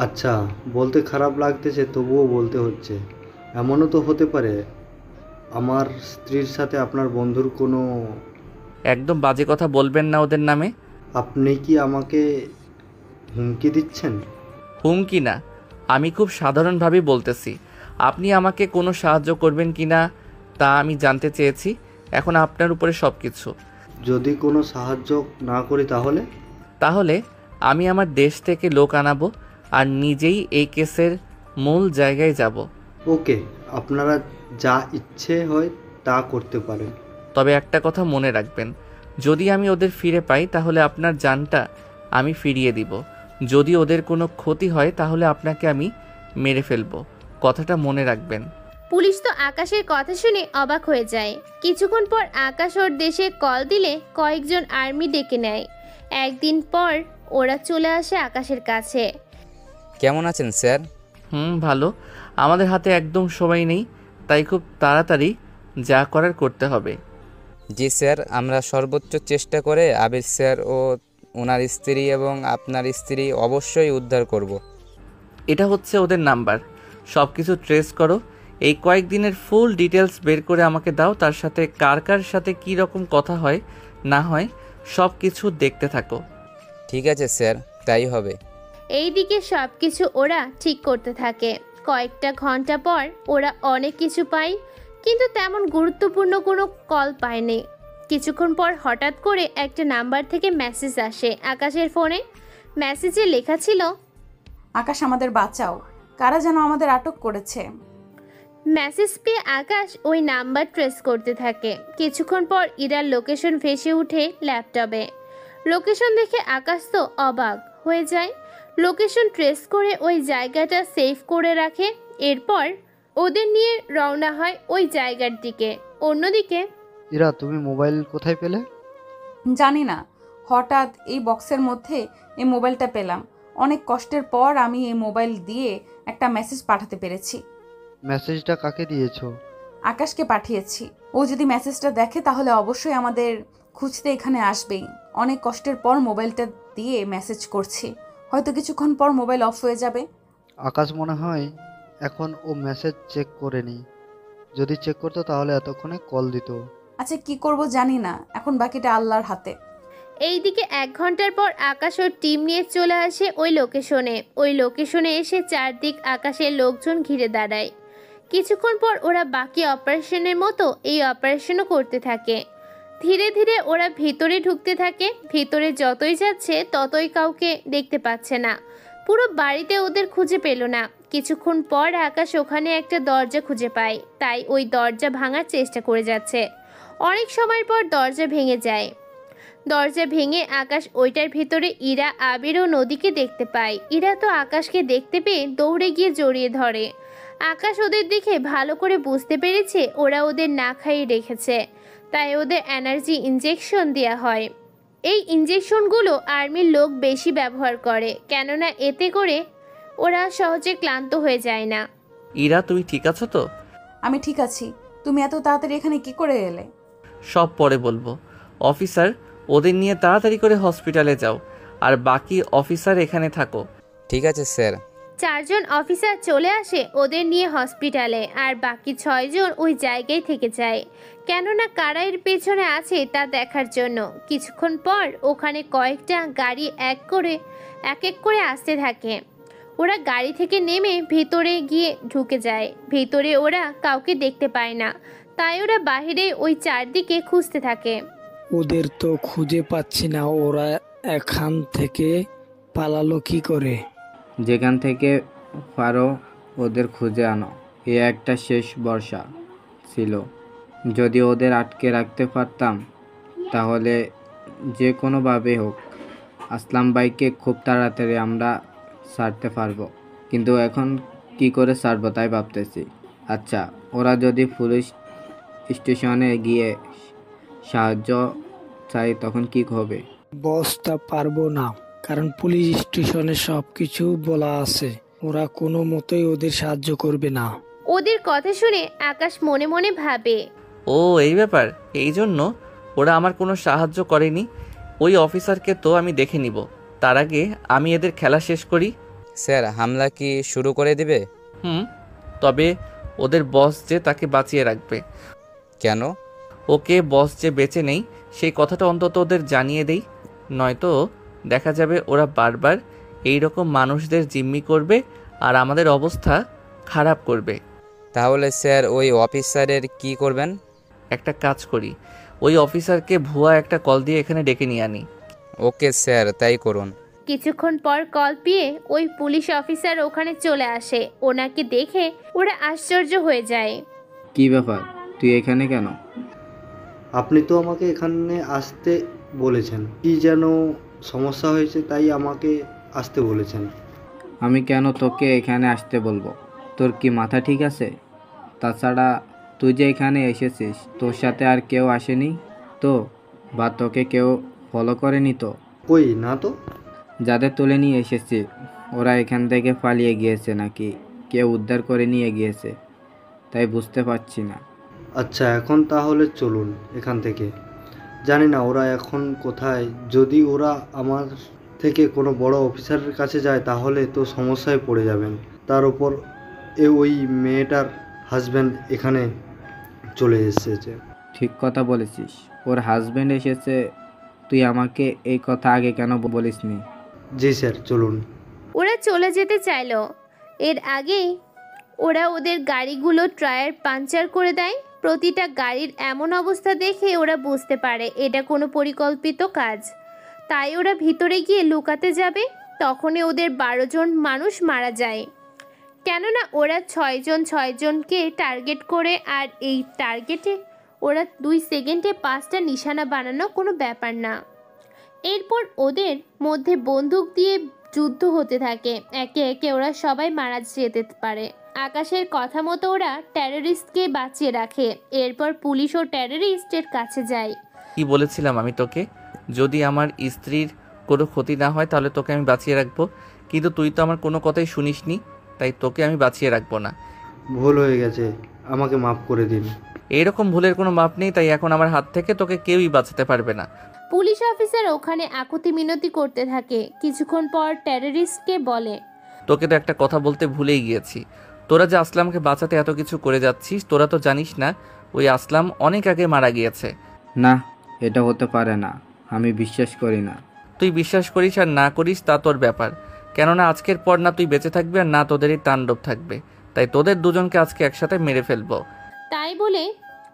K: আচ্ছা, বলতে খারাপ লাগতেছে, তবুও বলতে হচ্ছে। এমনও তো হতে পারে আমার স্ত্রীর সাথে আপনার বন্ধুর কোনো...
F: একদম বাজে কথা বলবেন না ওদের নামে।
K: আপনি কি আমাকে হুমকি দিচ্ছেন?
F: হুমকি না, আমি খুব সাধারণভাবে বলতেছি। আপনি আমাকে কোনো সাহায্য করবেন কি না তা আমি জানতে চেয়েছি। এখন আপনার উপরে সব কিছু।
K: যদি কোনো সাহায্য না করি তাহলে?
F: তাহলে আমি আমার দেশ থেকে লোক আনাবো আর নিজেই এই কেসের মূল জায়গায় যাব।
K: ওকে, আপনারা যা ইচ্ছে হয় তা করতে পারেন।
F: তবে একটা কথা মনে রাখবেন, যদি আমি ওদের ফিরে পাই তাহলে আপনার জানটা আমি ফিরিয়ে দিব। যদি ওদের কোনো ক্ষতি হয় তাহলে আপনাকে আমি মেরে ফেলবো, কথাটা মনে রাখবেন।
C: পুলিশ তো আকাশের কথা শুনে অবাক হয়ে যায়। কিছুক্ষণ পর আকাশ ওর দেশে কল দিলে কয়েকজন আর্মি ডেকে নেয়। একদিন পর ওরা চলে আসে আকাশের কাছে।
A: কেমন আছেন স্যার?
F: ভালো। আমাদের হাতে একদম সময় নেই, তাই খুব তাড়াতাড়ি যা করার করতে হবে।
A: জি স্যার, আমরা সর্বোচ্চ চেষ্টা করে আবির স্যার ও ওনার স্ত্রী এবং আপনার স্ত্রী অবশ্যই উদ্ধার করব।
F: এটা হচ্ছে ওদের নাম্বার, সব কিছু ট্রেস করো। এই কয়েকদিনের ফুল ডিটেলস বের করে আমাকে দাও, তার সাথে কার কার সাথে কী রকম কথা হয় না হয় সব কিছু দেখতে থাকো।
A: ঠিক আছে স্যার, তাই হবে।
C: এইদিকে সব কিছু ওরা ঠিক করতে থাকে। কয়েকটা ঘন্টা পর ওরা অনেক কিছু পায়, কিন্তু তেমন গুরুত্বপূর্ণ কোনো কল পায়নি। কিছুক্ষণ পর হঠাৎ করে একটা নাম্বার থেকে মেসেজ আসে আকাশের ফোনে। মেসেজে লেখা ছিল,
G: আকাশ আমাদের বাঁচাও, কারা যেন আমাদের আটক করেছে।
C: মেসেজ পেয়ে আকাশ ওই নাম্বার ট্রেস করতে থাকে। কিছুক্ষণ পর ইরার লোকেশন ভেসে উঠে ল্যাপটপে। লোকেশন দেখে আকাশ তো অবাক হয়ে যায়। লোকেশন ট্রেস করে ওই জায়গাটা সেভ করে রাখে। এরপর ওদের নিয়ে রওনা হয় ওই জায়গার দিকে। অন্যদিকে
E: ইরা, তুমি মোবাইল কোথায় পেলে?
G: জানি না, হঠাৎ এই বক্সের মধ্যে এই মোবাইলটা পেলাম। অনেক কষ্টের পর আমি এই মোবাইল দিয়ে একটা মেসেজ পাঠাতে পেরেছি।
E: মেসেজটা কাকে দিয়েছো?
G: আকাশকে পাঠিয়েছি। ও যদি মেসেজটা দেখে তাহলে অবশ্যই আমাদের খুঁজতে এখানে আসবেই। অনেক কষ্টের পর মোবাইলটা দিয়ে মেসেজ করছি, হয়তো কিছুক্ষণ পর মোবাইল অফ হয়ে যাবে।
E: আকাশ মনে হয় এখন ও মেসেজ চেক করেনি, যদি চেক করতো তাহলে এতক্ষণে কল দিত।
G: আচ্ছা, কি করব জানি না, এখন বাকিটা আল্লাহর হাতে।
C: এইদিকে 1 ঘন্টার পর আকাশ ওর টিম নিয়ে চলে আসে ওই লোকেশনে এসে চারদিক আকাশের লোকজন ঘিরে দাঁড়ায়। কিছুক্ষণ পর ওরা বাকি অপারেশনের মতো এই অপারেশনও করতে থাকে। ধীরে ধীরে ওরা ভিতরে ঢুকতে থাকে। ভিতরে যতই যাচ্ছে ততই কাউকে দেখতে পাচ্ছে না। পুরো বাড়িতে ওদের খুঁজে পেল না। কিছুক্ষণ পর আকাশ ওখানে একটা দরজা খুঁজে পায়, তাই ওই দরজা ভাঙার চেষ্টা করে যাচ্ছে। অনেক সময় পর দরজা ভেঙে যায়। দরজা ভেঙে আকাশ ওইটার ভিতরে ইরা, আবির ও নদীকে দেখতে পায়। ইরা তো আকাশকে দেখতে পেয়ে দৌড়ে গিয়ে জড়িয়ে ধরে। আকাশ ওদের দেখে ভালো করে বুঝতে পেরেছে ওরা ওদের না খাইয়ে রেখেছে, তাই ওদের এনার্জি ইনজেকশন দেওয়া হয়। এই ইনজেকশনগুলো আর্মির লোক বেশি ব্যবহার করে, কেননা এতে করে ওরা সহজে ক্লান্ত হয়ে যায় না।
F: ইরা, তুমি ঠিক আছো তো?
G: আমি ঠিক আছি। তুমি এত তাড়াতাড়ি এখানে কি করে এলে?
F: সব পরে বলবো। অফিসার, ওদের নিয়ে তাড়াতাড়ি করে হসপিটালে যাও, আর বাকি অফিসার এখানে থাকো।
A: ঠিক আছে স্যার।
C: 4 জন অফিসার চলে আসে ওদের নিয়ে হসপিটালে, আর বাকি 6 জন ওই জায়গায় থেকে যায়, কেননা কারা এর পেছনে আছে তা দেখার জন্য। কিছুক্ষণ পর ওখানে কয়েকটা গাড়ি এক এক করে আসতে থাকে। ওরা গাড়ি থেকে নেমে ভেতরে গিয়ে ঢুকে যায়। ভেতরে ওরা কাউকে দেখতে পায় না, তাই ওরা বাইরে ওই চারদিকে খুঁজতে থাকে।
I: ওদের তো খুঁজে পাচ্ছি না, ওরা এখান থেকে পালালো কি করে?
B: যেখান থেকে পারো ওদের খুঁজে আনো। এ একটা শেষ বর্ষা ছিল, যদি ওদের আটকে রাখতে পারতাম তাহলে যে কোনোভাবে হোক আসলাম ভাইকে খুব তাড়াতাড়ি আমরা ছাড়তে পারবো, কিন্তু এখন কি করে ছাড়বো তাই ভাবতেছি। আচ্ছা, ওরা যদি পুলিশ স্টেশনে গিয়ে সাহায্য চাই তখন কি হবে?
I: বস, তা পারবো না, কারণ পুলিশ স্টেশনে সবকিছু বলা আছে। ওরা কোনো মতেই ওদের সাহায্য করবে না।
C: ওদের কথা শুনে আকাশ মনে মনে ভাবে,
F: ও এই ব্যাপার, এই জন্য ওরা আমার কোনো সাহায্য করেনি। ওই অফিসারকে তো আমি দেখে নিব, তার আগে আমি এদের খেলা শেষ করি।
A: স্যার, হামলা কি শুরু করে দিবে?
F: তবে ওদের বস যে তাকে বাঁচিয়ে রাখবে।
A: কেন?
F: ওকে বস যে বেঁচে নেই সেই কথাটা অন্তত ওদের জানিয়ে দেই, নয়তো দেখা যাবে ওরা বারবার এই রকম মানুষদের জিম্মি করবে আর আমাদের অবস্থা খারাপ করবে।
A: তাহলে স্যার ওই অফিসারের কি করবেন?
F: একটা কাজ করি, ওই অফিসারকে ভুয়া একটা কল দিয়ে এখানে ডেকে নিয়ে আনি।
A: ওকে স্যার, তাই করুন।
C: কিছুক্ষণ পর কল পেয়ে ওই পুলিশ অফিসার ওখানে চলে আসে। ওনাকে দেখে ওরা আশ্চর্য হয়ে যায়।
B: কি ব্যাপার, তুই এখানে কেন?
K: আপনি তো আমাকে এখানে আসতে বলেছেন, কি যেন সমস্যা হয়েছে তাই আমাকে আসতে বলেছেন।
B: আমি কেন তোকে এখানে আসতে বলবো? তোর কি মাথা ঠিক আছে? তাছাড়া তুই যে এখানে এসেছিস, তোর সাথে আর কেউ আসেনি তো? বা তোকে কেউ ফলো করেনি তো?
K: কই না তো।
B: যাদের তুলে নিয়ে এসেছি ওরা এখান থেকে পালিয়ে গিয়েছে নাকি কেউ উদ্ধার করে নিয়ে গিয়েছে, তাই বুঝতে পারছি না।
K: আচ্ছা, এখন তাহলে চলুন এখান থেকে। জানি না ওরা এখন কোথায়। যদি ওরা আমার থেকে কোনো বড় অফিসারের কাছে যায় তাহলে তো সমস্যায় পড়ে যাবেন। তার উপর ওই মেয়েটার হাজব্যান্ড এখানে চলে এসেছে।
B: ঠিক কথা বলেছিস, ওর হাজব্যান্ড এসেছে। তুই আমাকে এই কথা আগে কেন বলিসনি?
K: জি স্যার, চলুন।
C: ওরা চলে যেতে চাইলো, এর আগেই ওরা ওদের গাড়িগুলো টায়ার পাঞ্চার করে দেয়। প্রতিটা গাড়ির এমন অবস্থা দেখে ওরা বুঝতে পারে এটা কোনো পরিকল্পিত কাজ, তাই ওরা ভিতরে গিয়ে লুকাতে যাবে। তখনই ওদের 12 জন মানুষ মারা যায়, কেননা ওরা 6 জনকে টার্গেট করে, আর এই টার্গেটে ওরা 2 সেকেন্ডে 5টা নিশানা বানানো কোনো ব্যাপার না। এরপর ওদের মধ্যে বন্দুক দিয়ে যুদ্ধ হতে থাকে, একে একে ওরা সবাই মারা যেতে পারে। আকাশের কথা মতো ওরা টেররিস্টকে বাঁচিয়ে রাখে। এরপর পুলিশ ও টেররিস্টের কাছে যায়।
F: কি বলেছিলাম আমি তোকে, যদি আমার স্ত্রীর কোনো ক্ষতি না হয় তাহলে তোকে আমি বাঁচিয়ে রাখবো, কিন্তু তুই তো আমার কোনো কথাই শুনিসনি, তাই তোকে আমি বাঁচিয়ে রাখবো না।
K: ভুল হয়ে গেছে, আমাকে মাফ করে দিন।
F: এইরকম ভুলের কোনো মাপ নেই, তাই এখন আমার হাত থেকে তোকে কেউই বাঁচাতে পারবে না।
C: পুলিশ অফিসার ওখানে আকুতি মিনতি করতে থাকে। কিছুক্ষণ পর টেররিস্টকে বলে,
F: তোকে তো একটা কথা বলতে ভুলেই গিয়েছি। তোরা যে আসলামকে বাঁচাতে এত কিছু করে যাচ্ছিস, তোরা তো জানিস না ওই আসলাম অনেক আগে মারা গিয়েছে।
B: না, এটা হতে পারে না, আমি বিশ্বাস করি না।
F: তুই বিশ্বাস করিস আর না করিস তা তোর ব্যাপার, কেননা আজকের পর না তুই বেঁচে থাকবি আর না তোদেরই তাণ্ডব থাকবে, তাই তোদের দুজনকে আজকে একসাথে মেরে ফেলবো।
C: তাই বলে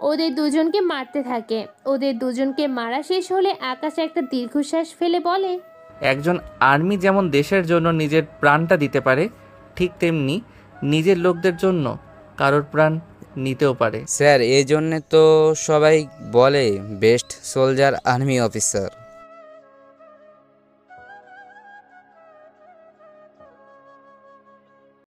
C: ওদের দুজনকে মারতে থাকে। ওদের দুজনকে মারা শেষ হলে আকাশ একটা দীর্ঘশ্বাস ফেলে বলে,
F: একজন আর্মি যেমন দেশের জন্য নিজের প্রাণটা দিতে পারে, ঠিক তেমনি নিজের লোকদের জন্য কারোর প্রাণ নিতেও পারে।
A: স্যার, এই জন্যে তো সবাই বলে বেস্ট সোলজার আর্মি অফিসার।